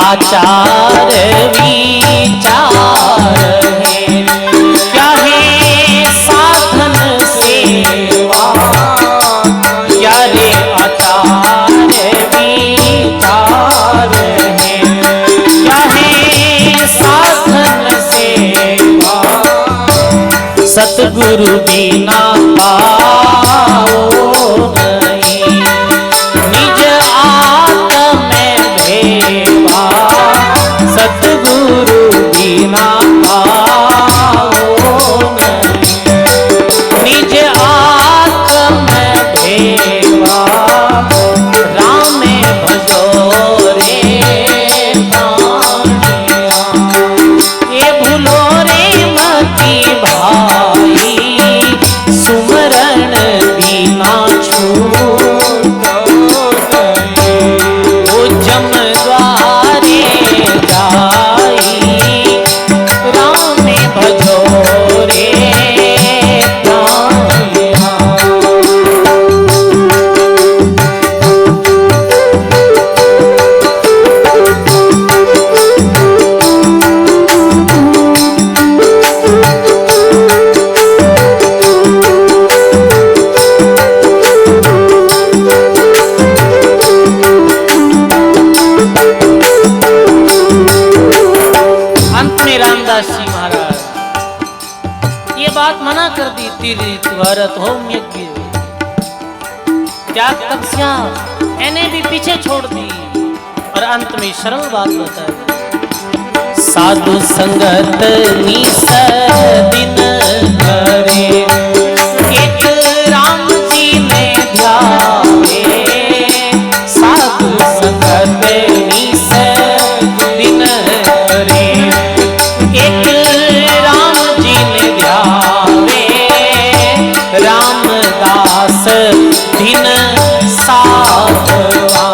आचार विचार है क्या है साधन सेवा क्या रे आचार विचार है क्या है साधन सेवा सतगुरु बिना पाओ नहीं निज आत्म भेवा सतगुरु बिना पाओ नहीं निज आत्म भेवा राम भजो रे प्राणिया ये भूलो रे मती भाई सुमरण बिना छूटो नहीं ओ जम द्वारे जाई राम भजो रे प्राणिया रामदास जी महाराज ये बात मना कर दी तीर्थ भरत होम यज्ञ त्याग तपस्या इन्हें भी पीछे छोड़ दी और अंत में सरल बात बताई साधु संगत निस दिन करे एक राम जी ने ध्यावे साधु संगत निस दिन करे एक राम जी ने ध्यावे रामदास दिन साधवा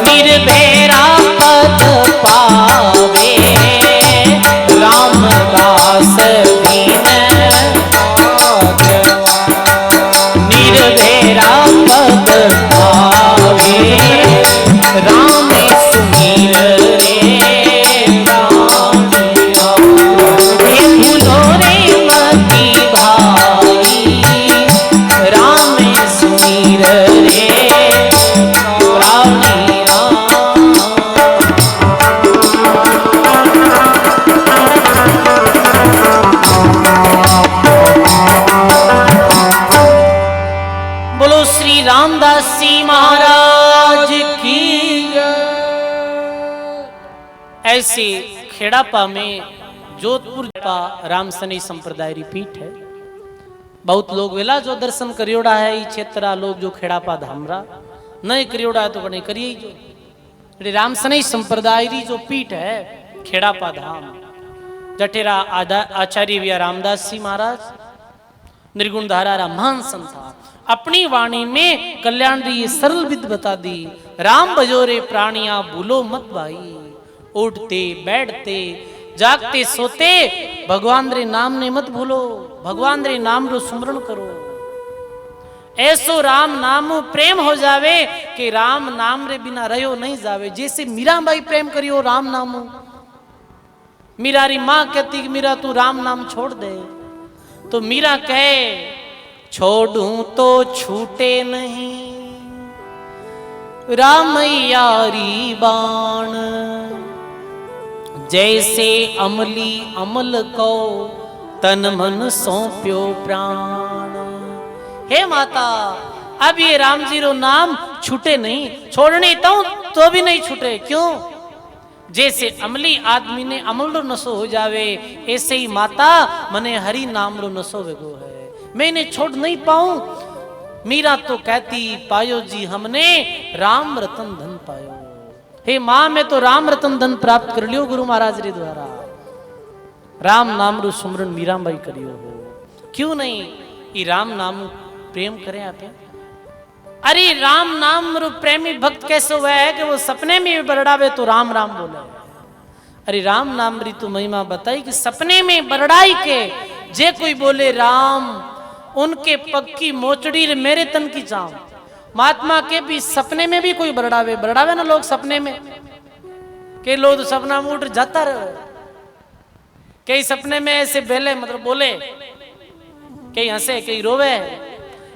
निर्भेरा पद पावे रामदास दिन निर्भेरा पद पावे राम सुमीर रे बोलो श्री रामदास जी महाराज की ऐसे खेड़ापा में जोधपुर पा रामसनी संप्रदाय री पीठ है बहुत लोग वेला जो दर्शन करियोड़ा है ई क्षेत्रा लोग जो खेड़ापा धामरा नहीं करियोड़ा है तो बने करिए जो रामसनी संप्रदाय री जो पीठ है खेड़ापा धाम जटेरा आचार्य विया रामदास जी महाराज निर्गुण धारा महान संत अपनी वाणी में कल्याण री सरल विद बता दी राम बजोरे प्राणिया भूलो मत भाई उठते बैठते जागते सोते भगवान रे नाम ने मत भूलो भगवान रे नाम रो सुमरण करो ऐसो राम नाम प्रेम हो जावे कि राम नाम रे बिना रहो नहीं जावे जैसे मीरा बाई प्रेम करियो राम नाम मीरा री माँ कहती कि मीरा तू राम नाम छोड़ दे तो मीरा कहे छोड़ूं तो छूटे नहीं रामैयारी बाण जैसे अमली अमल को तन मन सौंप्यो प्राण। हे माता, अब ये राम जी रो नाम छूटे नहीं, छोड़ने तो भी नहीं छूटे। क्यों? जैसे अमली आदमी ने अमल रो नशो हो जावे, ऐसे ही माता मने हरि नाम रो नशो वेगो है। मैं इन्हें छोड़ नहीं पाऊं। मीरा तो कहती, पायो जी हमने राम रतन धन पायो। हे मां, मैं तो राम रतन धन प्राप्त कर लियो गुरु महाराज रे द्वारा। राम नाम रो सुमरन मीराबाई करियो हो। क्यों नहीं ये राम नाम प्रेम करें आप? अरे राम नाम रो प्रेमी भक्त कैसे हुआ है कि वो सपने में बरड़ावे तो राम राम बोले। अरे राम नाम री तो महिमा बताई कि सपने में बरड़ाई के जे कोई बोले राम, उनके पग की मोचड़ी रे मेरे तन की चाम। महात्मा के भी सपने में भी कोई बरड़ावे ना लोग सपने में। के लोग तो सपना में उठ जाता रहे, कई सपने में ऐसे बेले मतलब बोले, कई हंसे कई रोवे।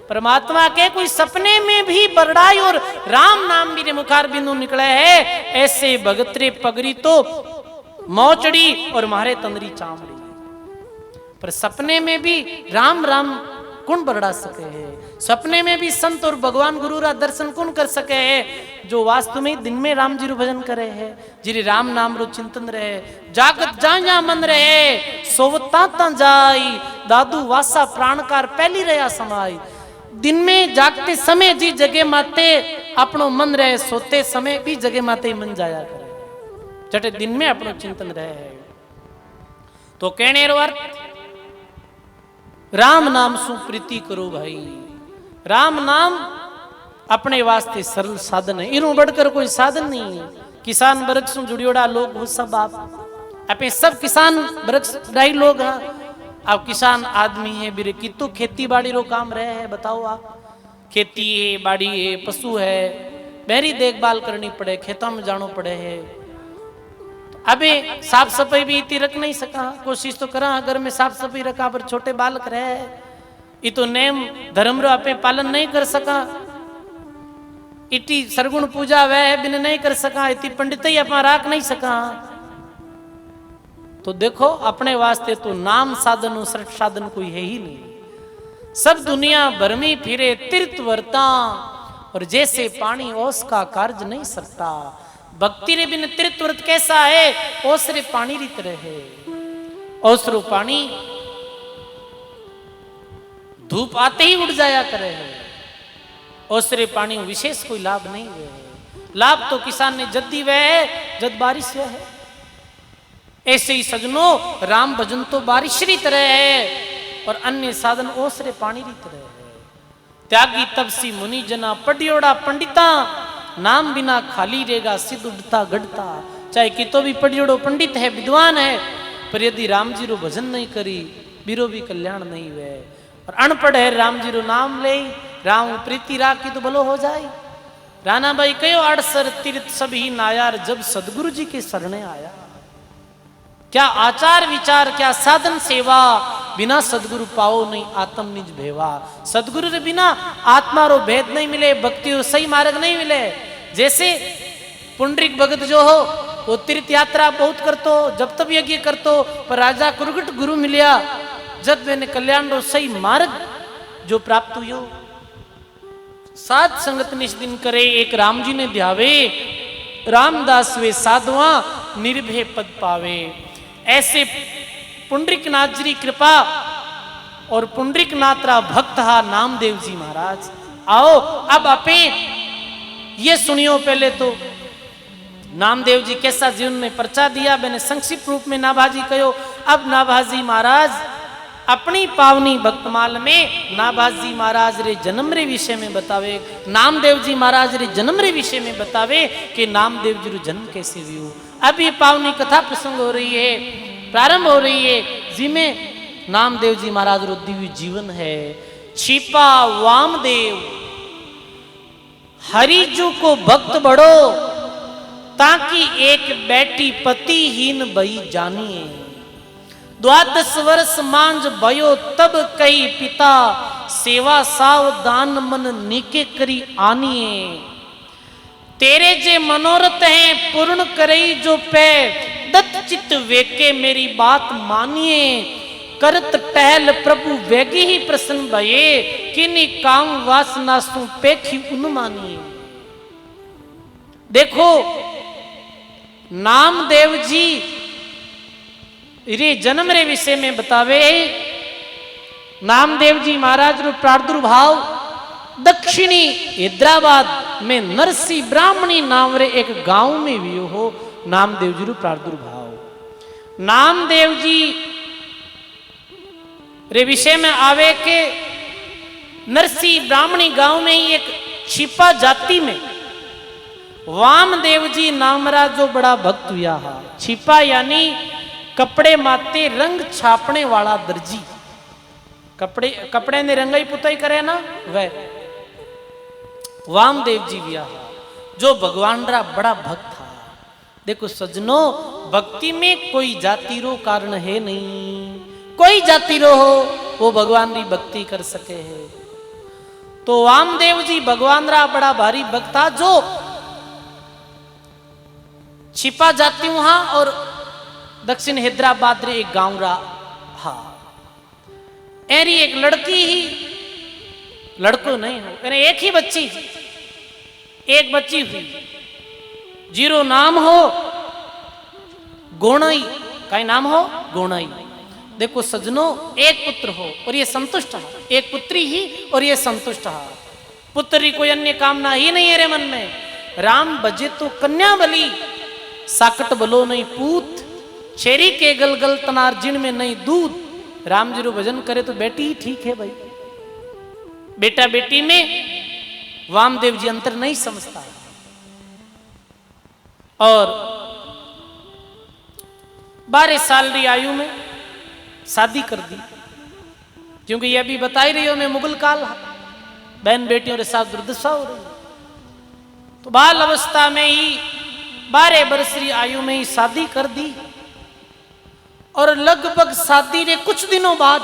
परमात्मा के कोई सपने में भी बरड़ाई और राम नाम भी मुखार बिंदु निकले है। ऐसे भगतरे पगरी तो मोचड़ी और मारे तंदरी चामड़ी, पर सपने में भी राम राम कौन बरड़ा सके है? सपने में भी संत और भगवान गुरु रा दर्शन कौन कर सके है? जो वास्तव में दिन में राम जी रो भजन करे है, जिरे राम नाम रो चिंतन रहे, जागत जा मन रहे, सोवता ता जाई, दादू वासा प्राणकार पहली रहा समाई। दिन में जागते समय जी जगह माते अपनो मन रहे, सोते समय भी जगह माते मन जाया करे। जटे दिन में अपनो चिंतन रहे है। तो कहने रो अर्थ, राम नाम सु प्रीति करो भाई। राम नाम अपने वास्ते सरल साधन है, इनु बढ़कर कोई साधन नहीं है। किसान वर्ग से जुड़ियोड़ा लोग हो सब आप अपने सब किसान वर्ग डाई लोग हैं। अब किसान आदमी है बिरे की तो खेती बाड़ी रो काम रहे है। बताओ आप, खेती है, बाड़ी है, पशु है, बेरी देखभाल करनी पड़े, खेतों में जानो पड़े है। अबे साफ सफाई भी इतनी रख नहीं सका, कोशिश तो करा अगर मैं साफ सफाई रखा, पर छोटे बालक रहे ये तो नेम धर्म रो आपे पालन नहीं कर सका। इतनी सरगुण पूजा वह बिन नहीं कर सका, इतनी पंडित ही अपना राख नहीं सका। तो देखो अपने वास्ते तो नाम साधन और श्रेष्ठ साधन कोई है ही नहीं। सब दुनिया भर में फिरे तीर्थ वर्ता, और जैसे पानी ओस का कार्य नहीं सकता। भक्ति रे बिन तीर्थ व्रत कैसा है? ओसरे पानी री तरह है। ओसरो पानी धूप आते ही उड़ जाया करे है। ओसरे पानी विशेष कोई लाभ नहीं है। लाभ तो किसान ने जद दी वह है जद बारिश वह है। ऐसे ही सजनो राम भजन तो बारिश री तरह है, और अन्य साधन ओसरे पानी री तरह है। त्यागी तपसी मुनि जना पढ़ियोड़ा पंडिता, नाम बिना खाली रहेगा सिद्ध उड़ता गढ़ता। चाहे कितो भी पढ़ियोड़ो पंडित है, विद्वान है, पर यदि राम जी रो भजन नहीं करी बीरो भी कल्याण नहीं हुए। और अनपढ़ है राम जी रो नाम ले, राम प्रीति राखी तो भलो हो जाए। राणा भाई कयो अड़सर तीर्थ सभी नायार, जब सदगुरु जी के शरणे आया। क्या आचार विचार, क्या साधन सेवा, बिना सदगुरु पाओ नहीं आत्म निज भेवा। सदगुरु के बिना आत्मा रो भेद नहीं मिले, भक्ति रो सही मार्ग नहीं मिले। जैसे पुंडरीक भगत जो हो वो तीर्थ यात्रा बहुत करतो, जब तब यज्ञ करतो, पर राजा कुरगट गुरु मिलिया जब मैंने कल्याण रो सही मार्ग जो प्राप्त हुई। साध संगत निश दिन करे एक राम जी ने ध्यावे, रामदास वे साधुआ निर्भय पद पावे। ऐसे पुंडरीक नाथ जी कृपा और पुंडरीक नाथरा भक्त हा नामदेव जी महाराज। आओ अब आपे ये सुनियो। पहले तो नामदेव जी कैसा जीवन में पर्चा दिया, मैंने संक्षिप्त रूप में नाभाजी कहो। अब नाभाजी महाराज अपनी पावनी भक्तमाल में नाभाजी महाराज रे जन्म रे विषय में बतावे, नामदेव जी महाराज रे जन्म रे विषय में बतावे कि नामदेव जी रो जन्म कैसे हुई। अब ये पावनी कथा प्रसंग हो रही है, प्रारंभ हो रही है, जिसमें नामदेव जी महाराज रो दिव्य जीवन है। छिपा वामदेव हरिजू को भक्त बढ़ो, ताकि एक बेटी पतिहीन भई जानिए। 12 वर्ष मांझ भयो तब कई पिता, सेवा सावधान मन नीके करी आनिए। तेरे जे मनोरथ हैं पूर्ण करई जो पे, दत्त चित्त वेके मेरी बात मानिए। करत टहल प्रभु वेगी ही प्रसन्न भये, किन्हीं काम वासना सु पेखी उन्मानी। देखो नामदेव जी रे जन्म रे विषय में बतावे। नामदेव जी महाराज रो प्रादुर्भाव दक्षिणी हैदराबाद में नरसी ब्राह्मणी नाम रे एक गांव में भी हो। नामदेव जी रो प्रादुर्भाव, नामदेव जी रे विषय में आवे के नरसी ब्राह्मणी गांव में ही एक छिपा जाति में वामदेव जी नामरा जो बड़ा भक्त हुआ है। छिपा यानी कपड़े माते रंग छापने वाला दर्जी, कपड़े ने रंगाई पुताई करे ना, वह वामदेव जी भी जो भगवान रा बड़ा भक्त था। देखो सजनों, भक्ति में कोई जाति रो कारण है नहीं, कोई जाति रो हो वो भगवान री भक्ति कर सके है। तो वामदेव जी भगवान रा बड़ा भारी भक्त था, जो छिपा जाति वहां और दक्षिण हैदराबाद रे एक गांव रा हा। एरी एक लड़की ही, लड़को नहीं हो, एक ही बच्ची, एक बच्ची हुई, जीरो नाम हो गोणाई, का नाम हो गोणाई। देखो सजनों, एक पुत्र हो और ये संतुष्ट है, एक पुत्री ही और ये संतुष्ट है। पुत्र की कोई अन्य कामना ही नहीं है रे मन में। राम बजे तो कन्या बली, साकट बलो नहीं पूत, छेरी के गलगल तनार जिन में नहीं दूध। राम जी रो भजन करे तो बेटी ही ठीक है भाई। बेटा बेटी में वामदेव जी अंतर नहीं समझता। और 12 साल की आयु में शादी कर दी, क्योंकि ये अभी बता ही रही हो मैं मुगल काल, बहन बेटियों के साथ दुर्दशा हो रही। तो बाल अवस्था में ही 12 वर्ष की आयु में ही शादी कर दी। और लगभग शादी के कुछ दिनों बाद,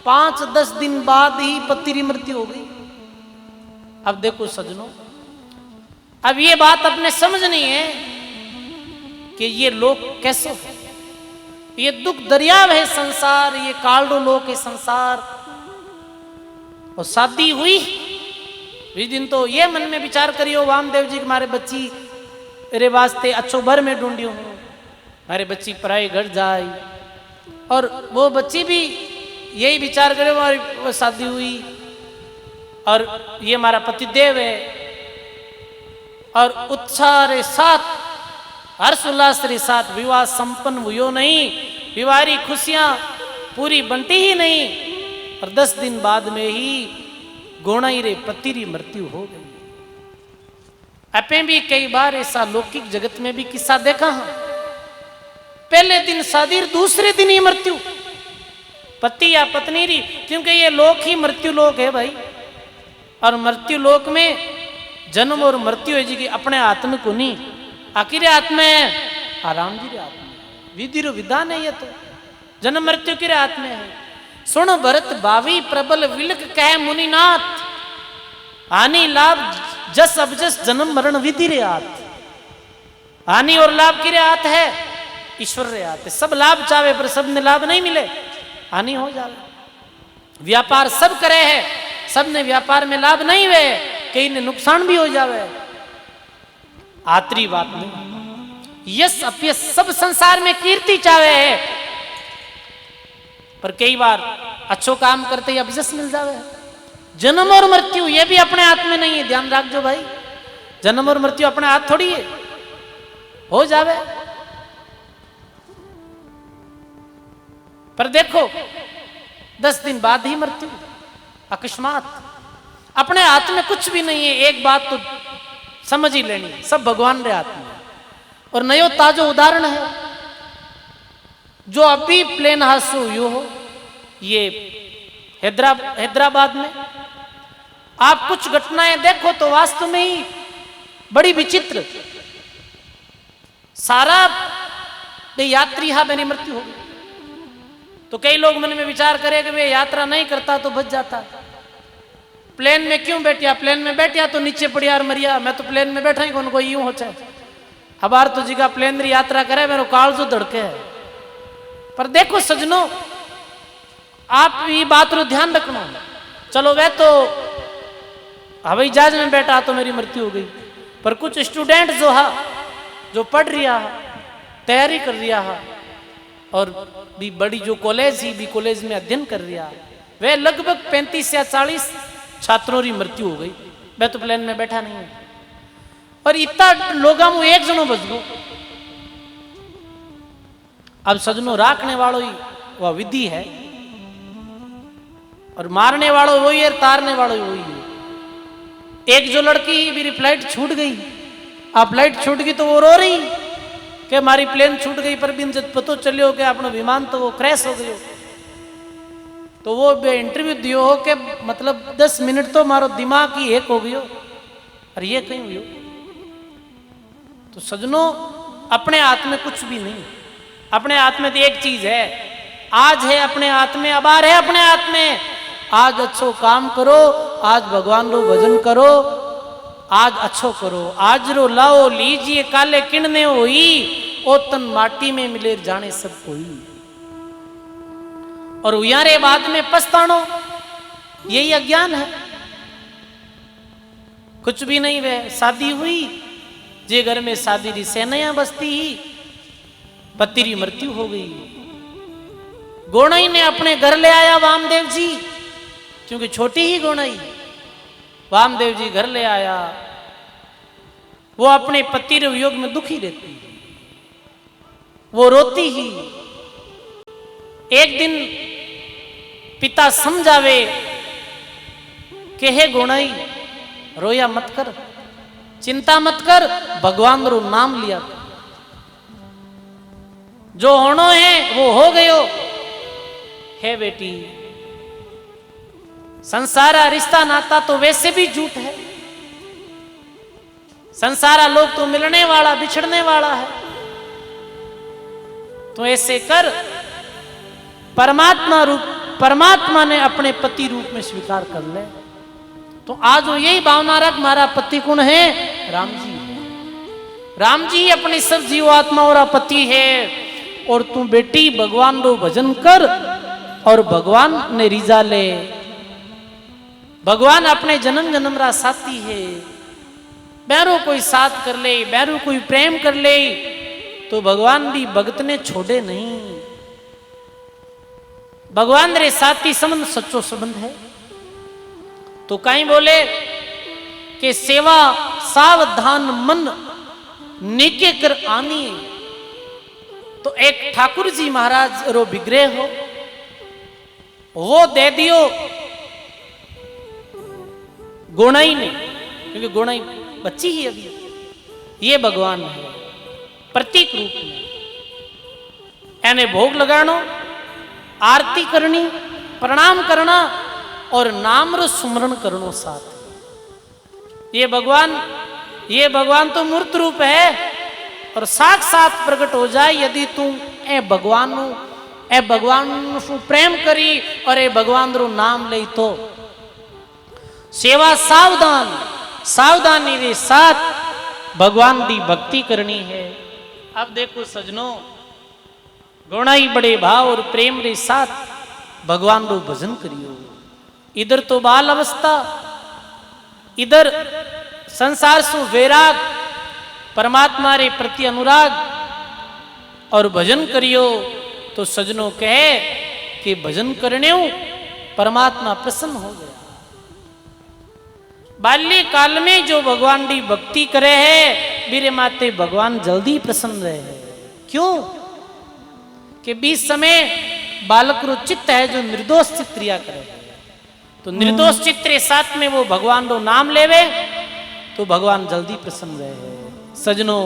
5-10 दिन बाद ही पति की मृत्यु हो गई। अब देखो सजनों, अब ये बात अपने समझनी है कि ये लोग कैसे है, ये दुख दरियाव है संसार, ये कालडो लोक है संसार। और शादी हुई इस दिन तो ये मन में विचार करियो, वामदेव जी हमारे बच्ची तेरे वास्ते अच्छो भर में ढूंढी हूं, हमारे बच्ची पराई घर जाए। और वो बच्ची भी यही विचार करे, हमारी शादी हुई और ये हमारा पतिदेव है। और उत्साह के साथ, हर्ष उल्लास के साथ विवाह संपन्न हुई नहीं, विवाह की खुशियां पूरी बनती ही नहीं। और 10 दिन बाद में ही गोणाई रे पति की मृत्यु हो गई। आपे भी कई बार ऐसा लौकिक जगत में भी किस्सा देखा है। पहले दिन शादी, दूसरे दिन ही मृत्यु, पति या पत्नी री, क्योंकि ये लोक ही मृत्यु लोक है भाई। और मृत्यु लोक में जन्म और मृत्यु है जी की अपने हाथ में को नहीं, आखिर हाथ में है, आराम जी रे हाथ में, विधि रो विधान है। ये तो जन्म मृत्यु के हाथ में है। सुन भरत भावी प्रबल विलक कह मुनिनाथ, हानि लाभ जस अबजस जन्म मरण विधि रे हाथ। हानि और लाभ के हाथ है, ईश्वर रे हाथ है। सब लाभ चाहे पर सब ने लाभ नहीं मिले, हानि हो जावे। व्यापार सब करे है, सब ने व्यापार में लाभ नहीं हुए, कई ने नुकसान भी हो जावे। आतरी बात नहीं, यश अपयश सब संसार में कीर्ति चाहे है, पर कई बार अच्छो काम करते ही अबजस मिल जावे। जन्म और मृत्यु ये भी अपने हाथ में नहीं है, ध्यान रखो भाई। जन्म और मृत्यु अपने हाथ थोड़ी है, हो जावे। पर देखो 10 दिन बाद ही मृत्यु, अकस्मात, अपने हाथ में कुछ भी नहीं है। एक बात तो समझ ही लेनी, सब भगवान के हाथ में। और नयो ताजो उदाहरण है जो अभी प्लेन हादसा हुआ हो, ये हैदराबाद में। आप कुछ घटनाएं देखो तो वास्तव में ही बड़ी विचित्र। सारा यात्री हा मेरी मृत्यु हो गई। तो कई लोग मन में विचार करे कि वे यात्रा नहीं करता तो बच जाता, प्लेन में क्यों बैठिया, प्लेन में बैठिया तो नीचे पड़िया और मरिया। मैं तो प्लेन में बैठा ही कौन कोई यूं हो चाहे हबार तो जिगा प्लेन री यात्रा करे, मेरे काल जो धड़के है। पर देखो सजनों, आप ये बात रो ध्यान रखना। चलो वह तो हवाई जहाज में बैठा तो मेरी मृत्यु हो गई, पर कुछ स्टूडेंट जो पढ़ रिया तैयारी कर रिया और भी बड़ी जो कॉलेज ही भी कॉलेज में अध्ययन कर रिया, वह लगभग 35 या 40 छात्रों की मृत्यु हो गई। वह तो प्लेन में बैठा नहीं है और इतना लोगों में एक जनो बच गो। अब सजनों राखने वालों ही वह विधि है और मारने वालों वही है, तारने वालों वही है। एक जो लड़की मेरी फ्लाइट छूट गई, आप फ्लाइट छूट गई तो वो रो रही कि हमारी प्लेन छूट गई, पर बिन जब पतो चलियो कि अपना विमान तो वो क्रैश हो गयो। तो वो इंटरव्यू दियो हो कि मतलब 10 मिनट तो मारो दिमाग ही एक हो गयो और ये कहीं हुई। तो सजनों अपने हाथ में कुछ भी नहीं, अपने हाथ में तो एक चीज है, आज है अपने हाथ में, अबार है अपने हाथ में। आज अच्छो काम करो, आज भगवान रो भजन करो, आज अच्छो करो। आज रो लाओ लीजिए काले किणने होई, ओ तन माटी में मिले जाने सब कोई। और उयारे बाद में पछतानो, यही अज्ञान है। कुछ भी नहीं, वह शादी हुई, जे घर में शादी री सेनया बसती ही, पति री मृत्यु हो गई। गोणाई ने अपने घर ले आया वामदेव जी, क्योंकि छोटी ही गोणाई, वामदेव जी घर ले आया। वो अपने पति रे वियोग में दुखी रहती, वो रोती ही। एक दिन पिता समझावे कि हे गोणाई रोया मत कर, चिंता मत कर, भगवान रो नाम लिया कर। जो होनो है वो हो गयो। हे बेटी, संसारा रिश्ता नाता तो वैसे भी झूठ है। संसारा लोग तो मिलने वाला बिछड़ने वाला है। तो ऐसे कर, परमात्मा ने अपने पति रूप में स्वीकार कर ले। तो आज वो यही भावना रख, हमारा पति कौन है? राम जी है। राम जी अपने सब जीव आत्माओं का पति है। और तू बेटी भगवान रो भजन कर और भगवान ने रिजा ले। भगवान अपने जन्म जन्म रा साथी है। बैरो कोई साथ कर ले, बैरो कोई प्रेम कर ले, तो भगवान भी भगत ने छोड़े नहीं। भगवान रे साथी संबंध सच्चो संबंध है। तो कहीं बोले कि सेवा सावधान मन नीके कर आनी। तो एक ठाकुर जी महाराज रो विग्रह हो, वो दे दियो गोणाई ने, क्योंकि गोणाई बच्ची ही अभी, ये भगवान है प्रतीक रूप में। एने भोग लगानो, आरती करनी, प्रणाम करना और नाम रो सुमरण करनो साथ। ये भगवान तो मूर्त रूप है और साक्षात प्रकट हो जाए यदि तू ए भगवान सु प्रेम करी और ए भगवान रो नाम ले। तो सेवा सावधानी रे साथ भगवान दी भक्ति करनी है। अब देखो सजनों, गोणाई बड़े भाव और प्रेम रे साथ भगवान रो भजन करियो। इधर तो बाल अवस्था, इधर संसार सु वैराग, परमात्मा रे प्रति अनुराग और भजन करियो। तो सजनों कहे कि भजन करने परमात्मा प्रसन्न हो गया। बाल्य काल में जो भगवान की भक्ति करे है, मेरे माते भगवान जल्दी प्रसन्न रहे हैं। क्यों? कि बीच समय बालक रो चित्त है जो निर्दोष चित्त क्रिया करे। तो निर्दोष चित्त के साथ में वो भगवान रो नाम लेवे तो भगवान जल्दी प्रसन्न रहे हैं। सजनों,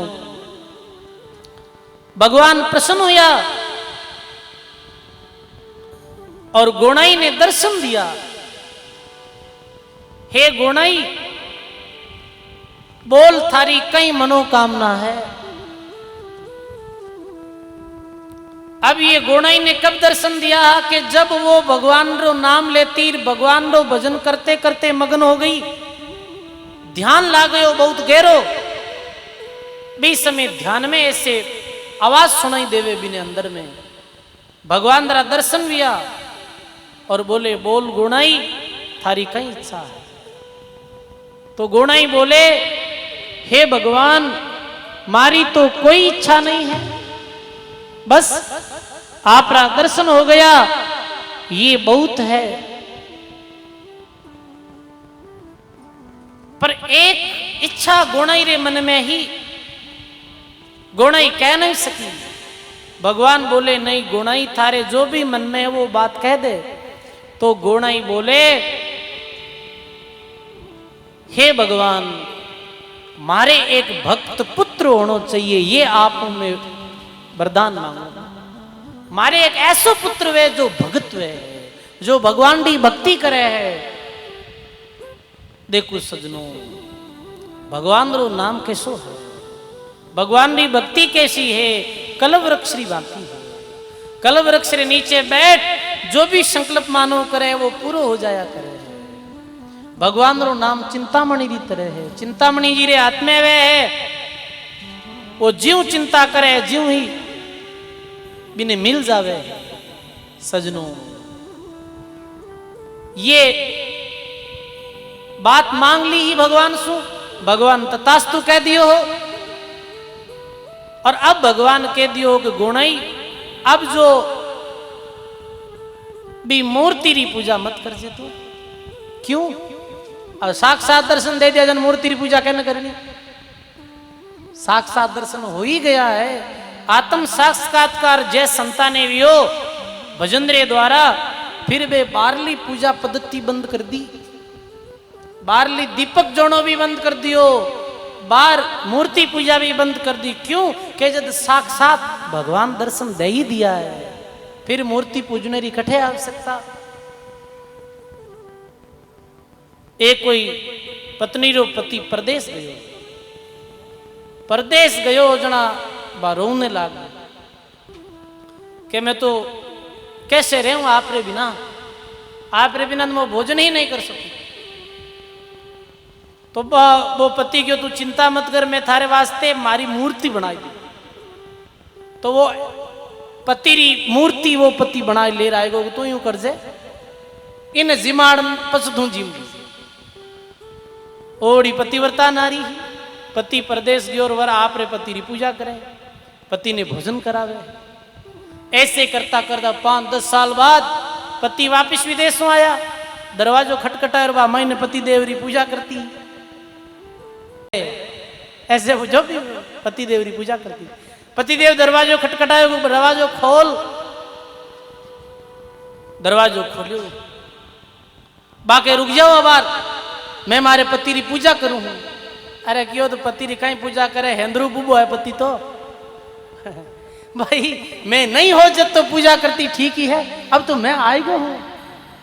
भगवान प्रसन्न हुआ और गोणाई ने दर्शन दिया। हे गोणाई, बोल थारी कई मनोकामना है। अब ये गोणाई ने कब दर्शन दिया कि जब वो भगवान रो नाम लेती, भगवान रो भजन करते करते मगन हो गई, ध्यान लाग गयो बहुत गहरो। बीच समय ध्यान में ऐसे आवाज सुनाई देवे बिने अंदर में, भगवान रा दर्शन हुआ। और बोले बोल गोणाई थारी कई इच्छा है। तो गोणाई बोले हे भगवान मारी तो कोई इच्छा नहीं है, बस आपका दर्शन हो गया ये बहुत है। पर एक इच्छा गोणाई रे मन में ही गोणाई कह नहीं सकी। भगवान बोले नहीं गोणाई थारे जो भी मन में है वो बात कह दे। तो गोणाई बोले हे भगवान मारे एक भक्त पुत्र होना चाहिए, ये आप में वरदान मांगो। मारे एक ऐसो पुत्र वे जो भगत वे, जो भगवान की भक्ति करे है। देखो सजनों भगवान रो नाम कैसो है, भगवान की भक्ति कैसी है, कल्प वृक्ष री बाकी है। कल्प वृक्ष रे नीचे बैठ जो भी संकल्प मानो करे वो पूरा हो जाया करे। भगवान रो नाम चिंतामणि की तरह है, चिंतामणि जी रे हाथ में वे है। वो ज्यों चिंता करे ज्यों ही बिने मिल जावे। सजनों ये बात मांग ली ही भगवान सु, भगवान तथास्तु कह दियो हो। और अब भगवान कह दियो हो कि गोणाई अब जो भी मूर्ति री पूजा मत कर जे। तो क्यों? अब साक्षात दर्शन दे दिया जन मूर्ति री पूजा कहने करनी। साक्षात दर्शन हो ही गया है। आत्म साक्षात्कार जय संता ने भी हो भजन रे द्वारा। फिर वे बारली पूजा पद्धति बंद कर दी, बारली दीपक जोड़ो भी बंद कर दियो, बार मूर्ति पूजा भी बंद कर दी। क्यों? कि जब साक्षात भगवान दर्शन दे ही दिया है फिर मूर्ति पूजने री कठे आवश्यकता। एक कोई पत्नी रो पति परदेश गयो, परदेश गयो जना बा रोने लागा कि मैं तो कैसे रहूं आप रे बिना, आप रे बिना मैं भोजन ही नहीं कर सकूं। तो वो पति क्यों तू चिंता मत कर मैं थारे वास्ते मारी मूर्ति बनाई दी। तो वो पति री मूर्ति वो पति बनाई ले रहा है। तू यूं कर जे इन जिमाड़ पसधू जिम ओड़ी पतिव्रता नारी, पति परदेश गयो और वर आप रे पति री पूजा करे, पति ने भोजन करावे। ऐसे करता करता 5-10 साल बाद पति वापिस विदेशों आया, दरवाजो खटखटा और माई ने पति देव री पूजा करती। ऐसे वो जो भी पति देव री पूजा करती, पति देव दरवाजो खटखटाए, दरवाजो खोल, दरवाजो खोलियो। बाकी रुक जाओ बार मैं मारे पति री पूजा करूं। अरे क्यों? तो पति री कहीं पूजा करे, हेंद्रू बुबो है पति तो भाई मैं नहीं हो जब तो पूजा करती ठीक ही है, अब तो मैं आई गो हूं,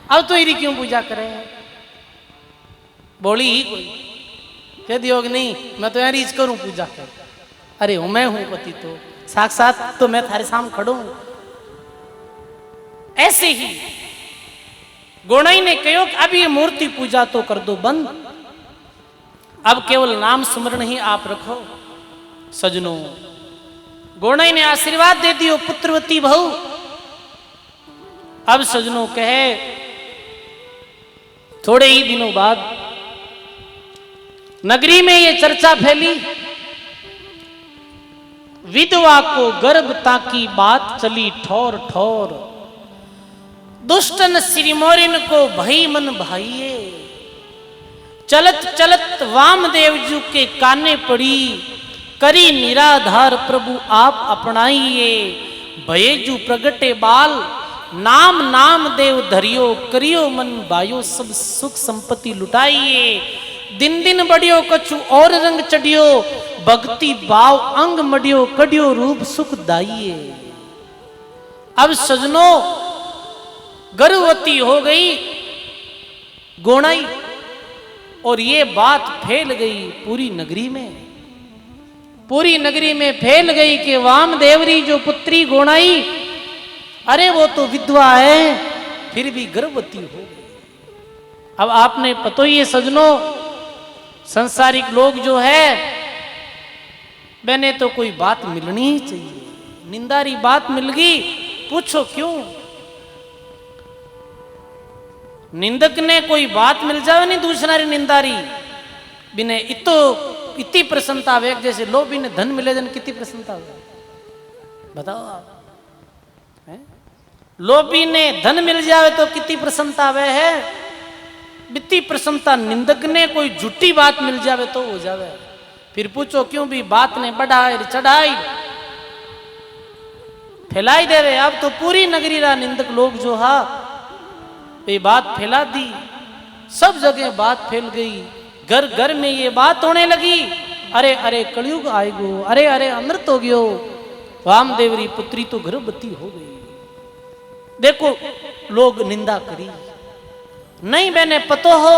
अब तो इरी क्यों पूजा करे। बोली ही कोई कह दियो कि नहीं मैं तो यार रीच करूं पूजा कर। अरे हूं मैं हूं पति तो साक्षात तो मैं थारे सामने खड़ो हूं। ऐसे ही गोणाई ने कहो कि अब ये मूर्ति पूजा तो कर दो बंद, अब केवल नाम स्मरण ही आप रखो। सजनों गोणाई ने आशीर्वाद दे दियो पुत्रवती बहु। अब सजनों कहे थोड़े ही दिनों बाद नगरी में ये चर्चा फैली, विधवा को गर्भ ताकि बात चली ठोर ठोर, दुष्टन श्रीमोरिन को भई मन भाइये, चलत चलत वामदेव जी के काने पड़ी, करी निराधार प्रभु आप अपनाइए, भयेजु प्रगटे बाल नाम नाम देव धरियो, करियो मन बायो सब सुख संपत्ति लुटाइए, दिन दिन बढ़ियो कछु और रंग चढ़ियो, भक्ति भाव अंग मडियो, कडियो रूप सुख दाइए। अब सजनों गर्भवती हो गई गोणाई और ये बात फैल गई पूरी नगरी में, पूरी नगरी में फैल गई कि वामदेवरी जो पुत्री गोणाई अरे वो तो विधवा है फिर भी गर्भवती हो गई। अब आपने पता ही है सजनों संसारिक लोग जो है मैंने तो कोई बात मिलनी ही चाहिए, निंदारी बात मिल गई पूछो क्यों। निंदक ने कोई बात मिल जावे नहीं दूसरा री निंदारी बिने इतनी प्रसन्नता वे जैसे लोभी ने धन मिले जन कितनी प्रसन्नता हुआ बताओ आप है? लोभी ने धन मिल जावे तो कितनी प्रसन्नता वे है बित्ती प्रसन्नता निंदक ने कोई झूठी बात मिल जावे तो हो जावे फिर पूछो क्यों भी बात ने बढ़ाई चढ़ाई फैलाई देवे अब तो पूरी नगरी रा निंदक लोग जो हा ये बात फैला दी सब जगह बात फैल गई घर घर में ये बात होने लगी अरे अरे कलयुग आएगो अरे अरे अमृत हो गयो वामदेवरी पुत्री तो गर्भवती हो गई देखो लोग निंदा करी नहीं मैंने पतो हो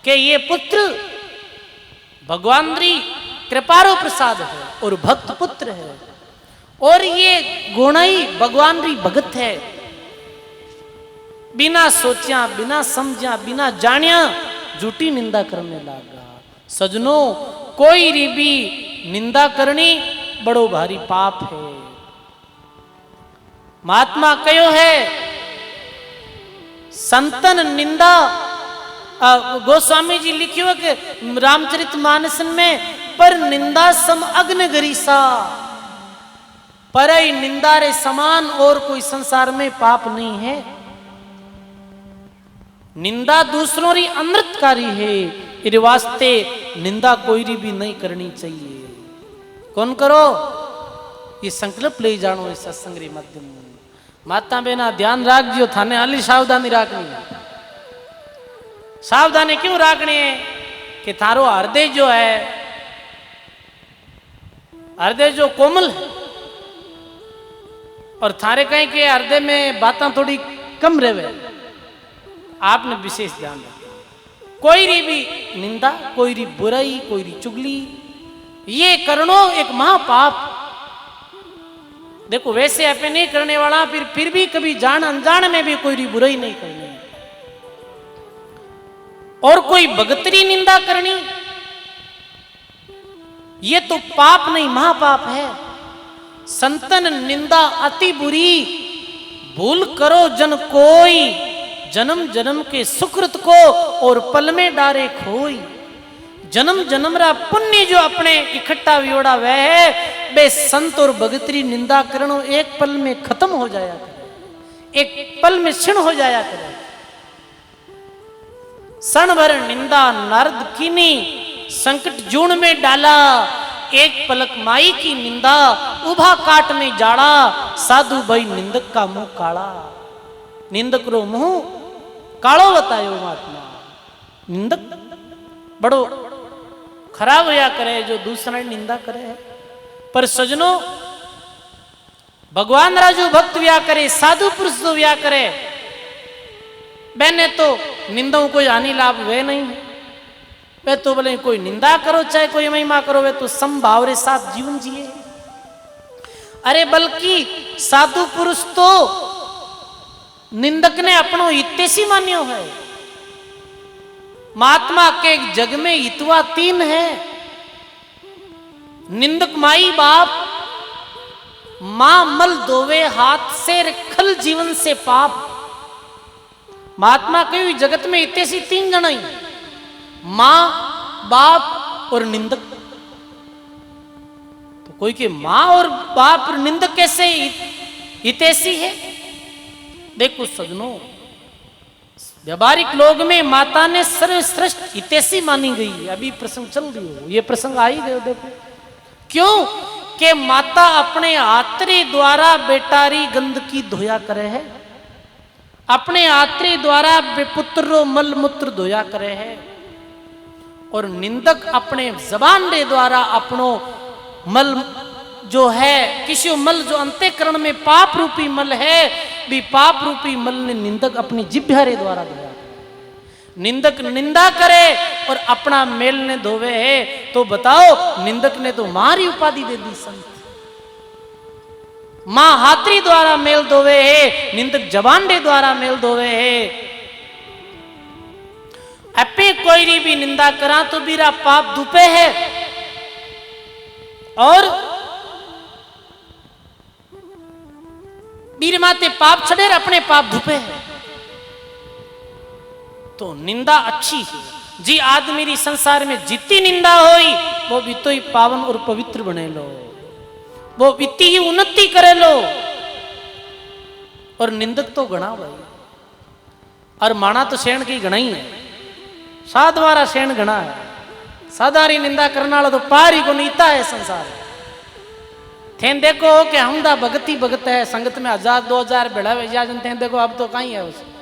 कि ये पुत्र भगवान री कृपारो प्रसाद है और भक्त पुत्र है और ये गुणाई भगवान री भगत है बिना सोचा बिना समझा बिना जानिया झूठी निंदा करने लगा सजनों कोई री भी निंदा करनी बड़ो भारी पाप है महात्मा कयो है संतन निंदा गोस्वामी जी लिखियो कि रामचरितमानस में पर निंदा सम अग्नि गरीसा पर निंदा रे समान और कोई संसार में पाप नहीं है निंदा दूसरों री अमृतकारी है इस वास्ते निंदा कोई री भी नहीं करनी चाहिए कौन करो ये संकल्प ले जानो इस सत्संग रे माध्यम माता बहना ध्यान राख जियो थाने हाली सावधानी राखनी सावधानी क्यों राखनी है कि थारो हृदय जो है हृदय जो कोमल है और थारे कहीं के हृदय में बातें थोड़ी कम रहे आपने विशेष ध्यान रखना कोई री भी निंदा कोई री बुराई कोई री चुगली ये करनो एक महापाप देखो वैसे अपने नहीं करने वाला फिर भी कभी जान अनजान में भी कोई री बुराई नहीं करनी और कोई भगतरी निंदा करनी ये तो पाप नहीं महापाप है संतन निंदा अति बुरी भूल करो जन कोई जन्म जन्म के सुकृत को और पल में डारे खोई जन्म जन्म रा पुण्य जो अपने इकट्ठा वियोड़ा वह है बे संत और भगतरी निंदा करनो एक पल में खत्म हो जाया करे एक पल में क्षण हो जाया करे क्षण भर निंदा नारद कीनी संकट जून में डाला एक पलक माई की निंदा उभा काट में जाड़ा साधु भाई निंदक का मुंह काला निंदक रो मुंह कालो बतायो महात्मा निंदक बड़ो खराब होया करे जो दूसरा निंदा करे है पर सजनों भगवान राजू भक्त व्या करे साधु पुरुष तो व्या करे बहने तो निंदाओं कोई हानि लाभ वे नहीं है वे तो बोले कोई निंदा करो चाहे कोई महिमा करो वे तो समभाव रे साथ जीवन जिए अरे बल्कि साधु पुरुष तो निंदक ने अपनो हितेशी मान्यो है महात्मा के जग में हितवा तीन है निंदक माई बाप मां मल धोवे हाथ से खल जीवन से पाप महात्मा कही जगत में हितेशी तीन जन ही मां बाप और निंदक तो कोई के मां और बाप और निंदक कैसे हितेशी है देखो सजनों व्यावहारिक लोग में माता ने सर्वश्रेष्ठ हितेशी मानी गई अभी प्रसंग चल रही हो ये प्रसंग आ ही गए देखो क्यों कि माता अपने आत्री द्वारा बेटारी गंदगी धोया करे है अपने आत्री द्वारा पुत्र मल मूत्र धोया करे है और निंदक अपने जबान रे द्वारा अपनो मल जो है किसी मल जो अंतःकरण में पाप रूपी मल है भी पाप रूपी मल ने निंदक अपनी जिह्वा रे द्वारा धोया निंदक निंदा करे और अपना मेल ने धोवे है तो बताओ निंदक ने तो मारी उपाधि दे दी संत मां हाथरी द्वारा मेल धोवे है निंदक जबान रे द्वारा मेल धोवे है अपे कोई भी निंदा करा तो बीरा पाप दुपे है और बीर माते पाप छड़े अपने पाप धुपे है तो निंदा अच्छी है जी। आदमी री संसार में जितनी निंदा होई वो भी तो ही पावन और पवित्र बने लो, वो बीती ही उन्नति करे लो। और निंदक तो गणा भाई, और माना तो शेण की गणा ही है, साधवारा शेण गणा है। साधारी निंदा करने वाला तो पार ही को नीता है संसार। थे देखो कि हम दा भगती भगत है, संगत में 1000-2000 बढ़ावे जा जनते हैं, देखो अब तो कहीं है उसे।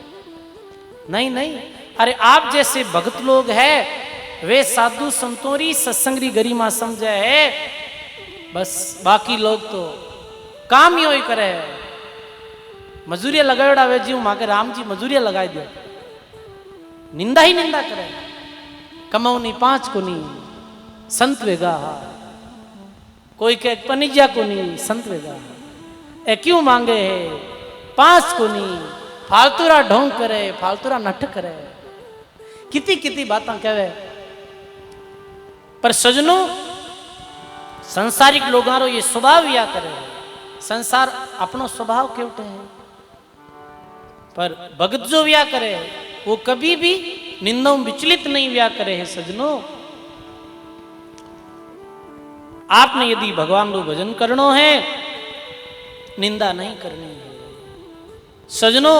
नहीं नहीं, अरे आप जैसे भगत लोग हैं वे साधु संतोरी सत्संगरी गरिमा समझे है, बस बाकी लोग तो काम ही करे है। मजूरिया लगाड़ा वे जी माँ के राम जी मजूरिया लगाई दो, निंदा ही निंदा करे। कमाऊ नहीं 5 को नहीं संत वेगा, कोई के पनिजा को नहीं संत वेगा। ए क्यों मांगे है 5 को नहीं, फालतूरा ढोंग करे, फालतूरा नट करे, कितनी कितनी बातें कहे। पर सजनों संसारिक लोगारो ये स्वभाव या करे, संसार अपनो स्वभाव के उठे है। पर भगत जो व्या करे वो कभी भी निंदा में विचलित नहीं व्या करे है। सजनों आपने यदि भगवान को भजन करनो है, निंदा नहीं करनी है। सजनों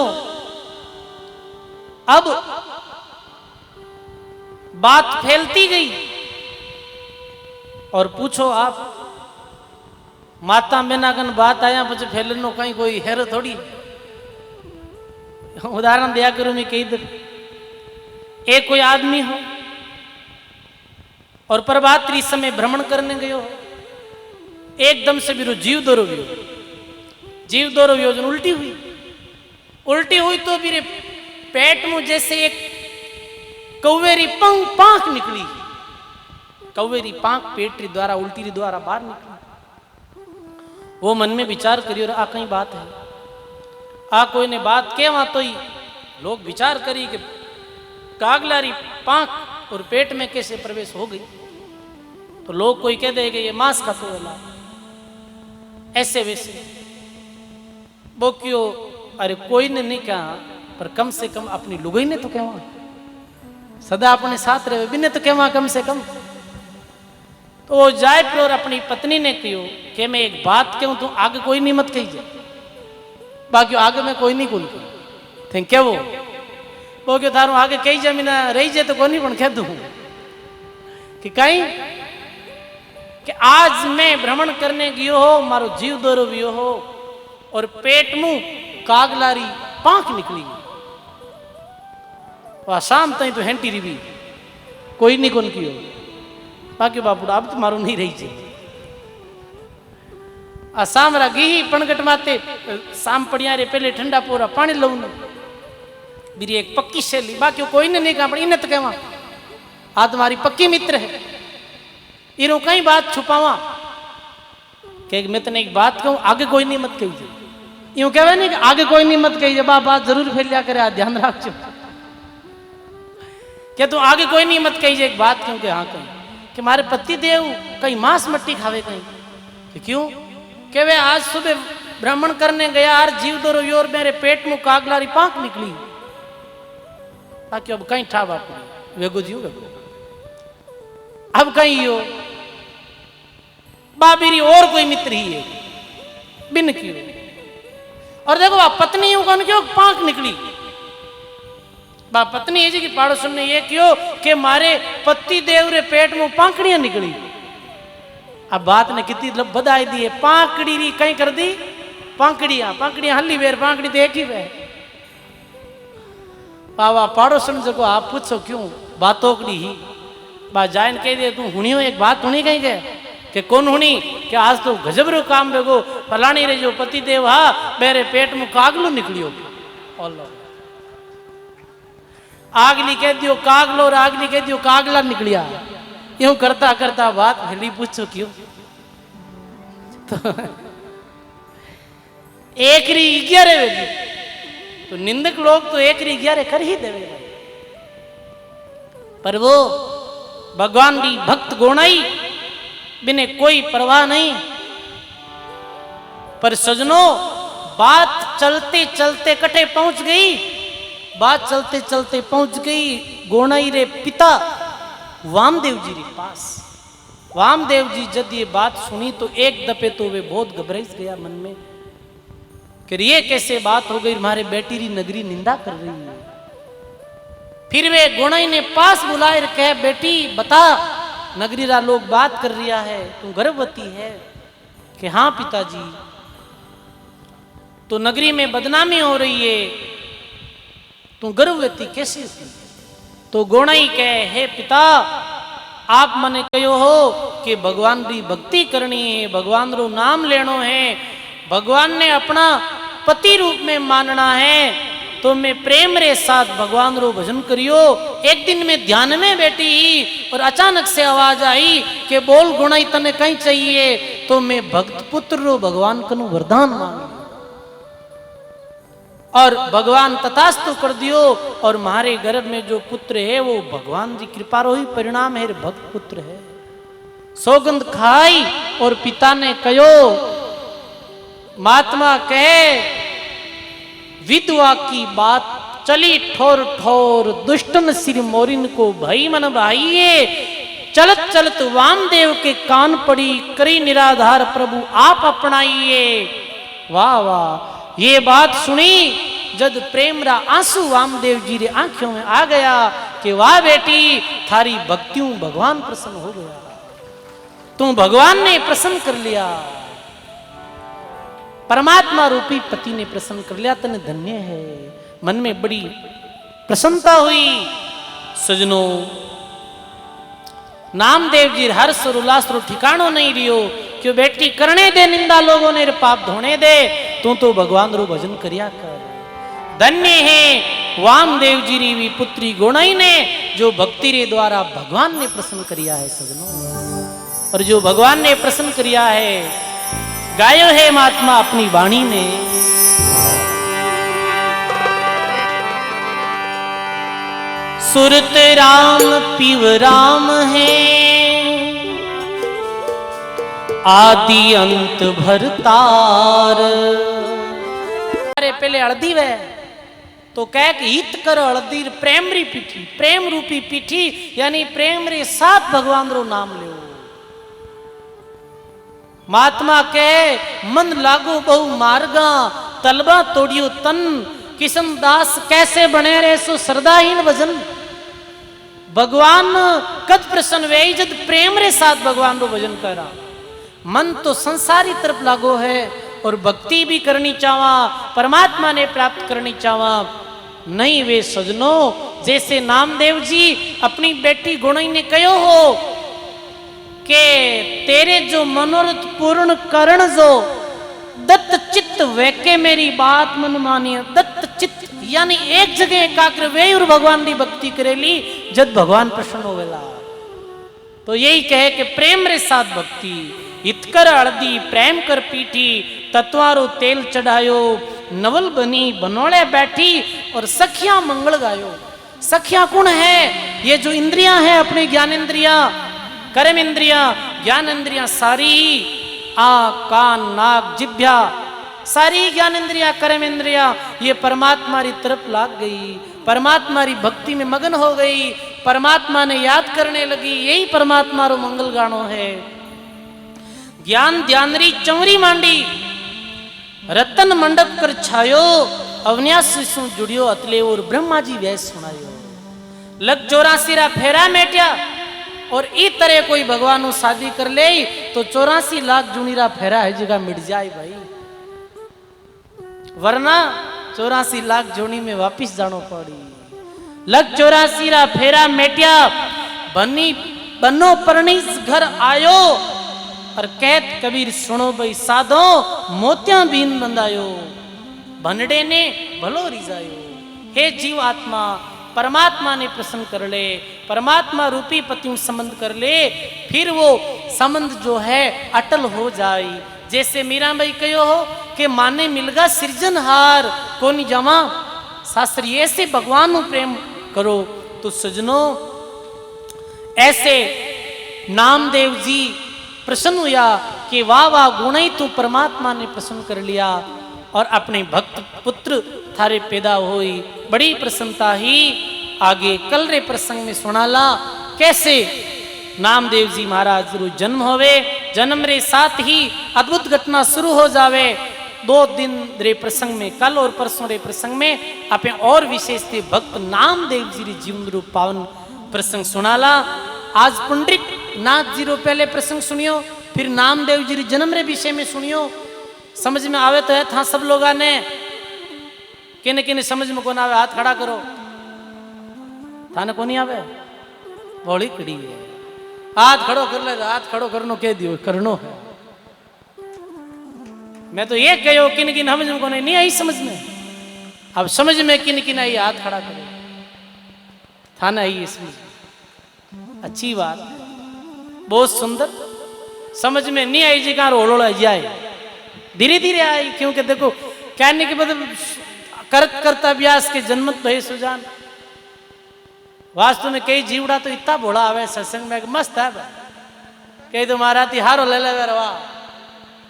अब बात फैलती गई और पूछो आप माता बेनागन बात आया पचे फैलनो कहीं कोई हेर थोड़ी। उदाहरण दिया करूं मैं कई दर, एक कोई आदमी हो और प्रभातरी समय भ्रमण करने गयो, एकदम से भी जीव दौरो व्यो, जीव दौरो योजन उल्टी हुई। उल्टी हुई तो मेरे पेट में जैसे एक कौवेरी पांख निकली, कौवेरी पांख पेट द्वारा उल्टी द्वारा बाहर निकली। वो मन में विचार करियो आ कहीं बात है, आ कोई ने बात के वहां तो ही लोग विचार करी कि कागलारी पांख और पेट में कैसे प्रवेश हो गई। तो लोग कोई कह देगा ये मांस का तो वाला ऐसे वैसे वो क्यों। अरे कोई ने नहीं कहा, पर कम से कम अपनी लुगाई ने तो कहवा, सदा अपने साथ रहे बिने तो कहवा कम से कम। तो वो जाए पर और अपनी पत्नी ने कहो कि मैं एक बात कहूं तो आगे कोई नहीं मत कही जाए, बाकी आगे मैं कोई नहीं बोल थे क्या वो क्यों थारू आगे कही जाए ना रही जाए तो कोई नहीं कह दू कि कहीं कि आज मैं भ्रमण करने गयो हो, मारो जीव दौरो गयो हो और पेट मुंह कागलारी पांख निकली, वह शाम तई तो हेंटी रिवी कोई नहीं कौन कियो, बाकी बापू अब तो मारू नहीं रही चाहिए। आसाम गी पणगट माते शाम पड़िया रे पहले ठंडा पूरा पानी लऊ बीरी एक पक्की शैली, बाकी कोई ने नहीं कहा इन्हें तो कहवा आ तुम्हारी पक्की मित्र है, इनो कई बात छुपावा कि मैं तने एक बात कहूं आगे कोई नहीं मत कही, यूं कहवे नहीं कि आगे कोई नहीं मत कही, बात जरूर फैल जा करे, ध्यान रखो क्या तू आगे कोई नहीं मत कही एक बात क्यों कि हाँ कहीं कि मारे पति देव कहीं मांस मट्टी खावे कहीं कि क्यों कि वे आज सुबह भ्रमण करने गया और जीव दो योर मेरे पेट में कागलारी पांख निकली, ताकि अब कहीं ठा बापू वेगो जीव वेगो अब कहीं हो बाबीरी और कोई मित्र ही है बिन क्यों। और देखो आप पत्नी हूं कौन क्यों पांख निकली, बा पत्नी है जी की पाड़ोसन ने ये क्यों कि मारे पति देव रे पेट में पांखड़ियां निकली। अब बात ने कितनी बधाई दी है, पांखड़ी री कहीं कर दी पांखड़ियां हल्ली बेर पांखड़ी तो एक ही वे बाबा पाड़ोसन जो आप पूछो क्यों बातोकड़ी ही बा जान कह दे तू हुनियो एक बात हुनी कहीं गए कि कौन हुनी कि आज तो गजब रो काम बेगो फलानी रे जो पति देव हा मेरे पेट में कागलो निकलियो आगली कह दियो कागलो और आगली कह दियो कागला निकलिया, यूं करता करता बात हली पूछो क्यों तो एक री 11 वेगी तो निंदक लोग तो एक री 11 कर ही देवे, पर वो भगवान की भक्त गोणाई बिने कोई परवाह नहीं। पर सजनों बात चलते चलते कटे पहुंच गई बात चलते चलते पहुंच गई गोणाई रे पिता वामदेव जी रे पास। वामदेव जी जब ये बात सुनी तो एक दफे तो वे बहुत घबराइस गया मन में कि ये कैसे बात हो गई, हमारे बेटी री नगरी निंदा कर रही है। फिर वे गोणाई ने पास बुलाए कहे बेटी बता, नगरी रा लोग बात कर रिया है तू गर्भवती है। कि हाँ पिताजी, तो नगरी में बदनामी हो रही है, तू गर्भवती कैसे थी? तो गोणाई कहे हे पिता, आप मने कहो हो कि भगवान री भक्ति करनी है, भगवान रो नाम लेनो है, भगवान ने अपना पति रूप में मानना है, तो मैं प्रेम रे साथ भगवान रो भजन करियो। एक दिन में ध्यान में बैठी ही और अचानक से आवाज आई कि बोल गोणाई तने कहीं चाहिए? तो मैं भक्त पुत्र रो भगवान कनु वरदान मांग और भगवान तथास्तु कर दियो। और हमारे गर्भ में जो पुत्र है वो भगवान जी कृपा रो ही परिणाम है, भक्त पुत्र है। सौगंध खाई और पिता ने कहो महात्मा कहे विधवा की बात चली ठोर ठोर, दुष्टन सिर मोरिन को भई मन भाइये। चलत चलत वामदेव के कान पड़ी, करी निराधार प्रभु आप अपनाइए। वाह वाह, ये बात सुनी जब प्रेम रा आंसू वामदेव जी रे आंखों में आ गया कि वाह बेटी थारी भक्तियों भगवान प्रसन्न हो गया, तू भगवान ने प्रसन्न कर लिया, परमात्मा रूपी पति ने प्रसन्न कर लिया, तने धन्य है। मन में बड़ी प्रसन्नता हुई। सजनों, नामदेव जी हर्ष और उल्लास रो ठिकानो नहीं रियो। क्यों बेटी करने दे निंदा, लोगों ने पाप धोने दे, तू तो भगवान रो भजन करिया कर। धन्य है वामदेव जी री भी पुत्री गोणाई ने, जो भक्ति रे द्वारा भगवान ने प्रसन्न करिया है। सजनों, और जो भगवान ने प्रसन्न करिया है गायो है महात्मा अपनी वाणी में। सुरत राम पिव राम है, आदि अंत भरतार। अरे पहले हल्दी वे तो कह कि हित कर हल्दी प्रेम री पीठी, प्रेम रूपी पीठी, यानी प्रेम रे साथ भगवान रो नाम ले। महात्मा के मन लागो बहु मार्गा, तलबा तोड़ियो तन, किशन दास कैसे बने रे सो श्रद्धाहीन भजन। भगवान कद प्रसन्न वे जब प्रेम रे साथ भगवान रो भजन करा। मन तो संसारी तरफ लागो है और भक्ति भी करनी चावा, परमात्मा ने प्राप्त करनी चावा। नहीं वे सजनों, जैसे नामदेव जी अपनी बेटी गोणाई ने कहो हो के तेरे जो मनोरथ पूर्ण करण जो दत्त चित्त वेके मेरी बात मन मानिए। दत्त चित्त यानी एक जगह एकाग्र वे और भगवान की भक्ति करेली जब भगवान प्रसन्न होवेला। तो यही कहे कि प्रेम रे साथ भक्ति, हितकर हल्दी प्रेम कर पीठी, तत्वारो तेल चढ़ायो, नवल बनी बनोड़े बैठी और सखिया मंगल गायो। सखिया कौन है? ये जो इंद्रियां हैं अपनी ज्ञानेन्द्रियां, कर्म इंद्रियां, ज्ञान इंद्रियां सारी, आँख कान नाक जिभ्या सारी ज्ञान इंद्रियां कर्म इंद्रियां ये परमात्मा की तरफ लाग गई, परमात्मा की भक्ति में मगन हो गई, परमात्मा ने याद करने लगी। यही परमात्मा रो मंगल गानो है। ज्ञान ध्यान री चौरी मांडी, रतन मंडप कर छायो, अवन्यास सु जुड़ियो अतले और ब्रह्मा जी वैस सुनायो। लग 84 फेरा मेट्या और ई तरह कोई भगवान शादी कर ले तो 84 लाख जुनीरा फेरा है जगह मिट जाए भाई, वरना 84 लाख जोनी में वापिस जानो पड़ी। लग 84 फेरा मेट्या, बनी बनो परनीस घर आयो और कहत कबीर सुनो भाई साधो, मोतिया बीन बंधायो, भनडे ने भलो रिजायो। हे जीव आत्मा, परमात्मा ने प्रसन्न कर ले, परमात्मा रूपी पतियों संबंध कर ले, फिर वो संबंध जो है अटल हो जाए। जैसे मीरा भाई कहो हो कि माने मिलगा सृजनहार कोनी जमा, शास्त्री ऐसे भगवान प्रेम करो। तो सजनों, ऐसे नामदेव जी प्रसन्न हुआ कि वाह वाह गुणाई तो परमात्मा ने प्रसन्न कर लिया और अपने भक्त पुत्र थारे पैदा हुई। बड़ी प्रसन्नता ही आगे कल रे प्रसंग में सुनाला कैसे नामदेव जी महाराज रो जन्म होवे, जन्म रे साथ ही अद्भुत घटना शुरू हो जावे। 2 दिन रे प्रसंग में कल और परसों रे प्रसंग में अपने और विशेष थे भक्त नामदेव जी रे जीवन रूप पावन प्रसंग सुनाला। आज पुंडरिक नाथ जी रो पहले प्रसंग सुनियो, फिर नामदेव जी रे जन्म रे विषय में सुनियो। समझ में आवे तो है था सब लोग ने, किने किने समझ में कौन आवे हाथ खड़ा करो। थाने को नहीं आवे बड़ी कड़ी है, हाथ खड़ो कर ले, हाथ खड़ो करनो कह दियो करनो है। मैं तो ये कहो किन किन समझ में को नहीं आई समझ में, अब समझ में किन किन आई हाथ खड़ा करो। थाना आई समझ में, अच्छी बात है, बहुत सुंदर। समझ में नहीं आई जी कहाँ रोड़ा जाए, धीरे धीरे आई, क्योंकि देखो कहने के मतलब करत करता अभ्यास के जन्मत भय सुजान। वास्तव में कई जीवड़ा तो इतना बोला आवे सत्संग में मस्त है, कई तो महाराज तिहारो ले ले रवा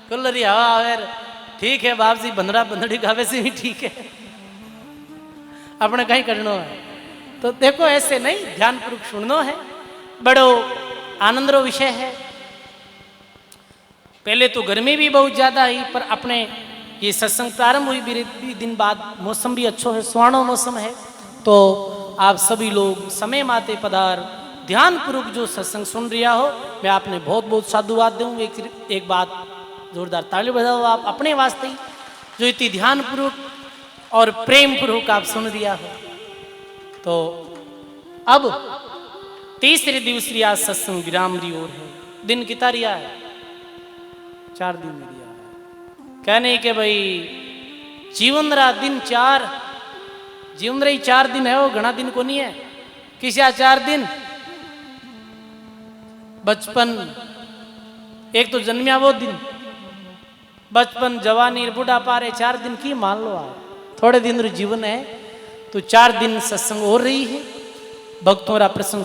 कुल्लरी हवा आवे, ठीक है बाप जी बंदरा बंदड़ी गावे से भी ठीक है, अपने कहीं करना है। तो देखो ऐसे नहीं, ध्यान पूर्वक सुनना है, बड़ो आनंद रो विषय है। पहले तो गर्मी भी बहुत ज्यादा ही, पर अपने ये सत्संग प्रारंभ हुई भी दिन बाद मौसम भी अच्छो है, सुहानो मौसम है। तो आप सभी लोग समय माते पधार ध्यान पूर्वक जो सत्संग सुन रिया हो, मैं आपने बहुत बहुत साधुवाद दूँ। एक बात जोरदार ताली बजाओ आप अपने वास्ते ही, जो इतनी ध्यान पूर्वक और प्रेम पूर्वक आप सुन रिया हो। तो अब तीसरे दिवस रिया सत्संग विराम री ओर है। दिन कितना रिया है? 4 दिन रिया है। कहने के भाई जीवन रा दिन 4, जीवन रही 4 दिन है, वो घना दिन को नहीं है। किसा 4 दिन? बचपन, एक तो जन्मिया वो दिन, बचपन जवानी बुढ़ापा रे 4 दिन की मान लो आप, थोड़े दिन रो जीवन है। तो 4 दिन सत्संग हो रही है, भक्तों रा प्रसंग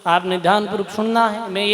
आपने ध्यान पूर्वक सुनना है। मैं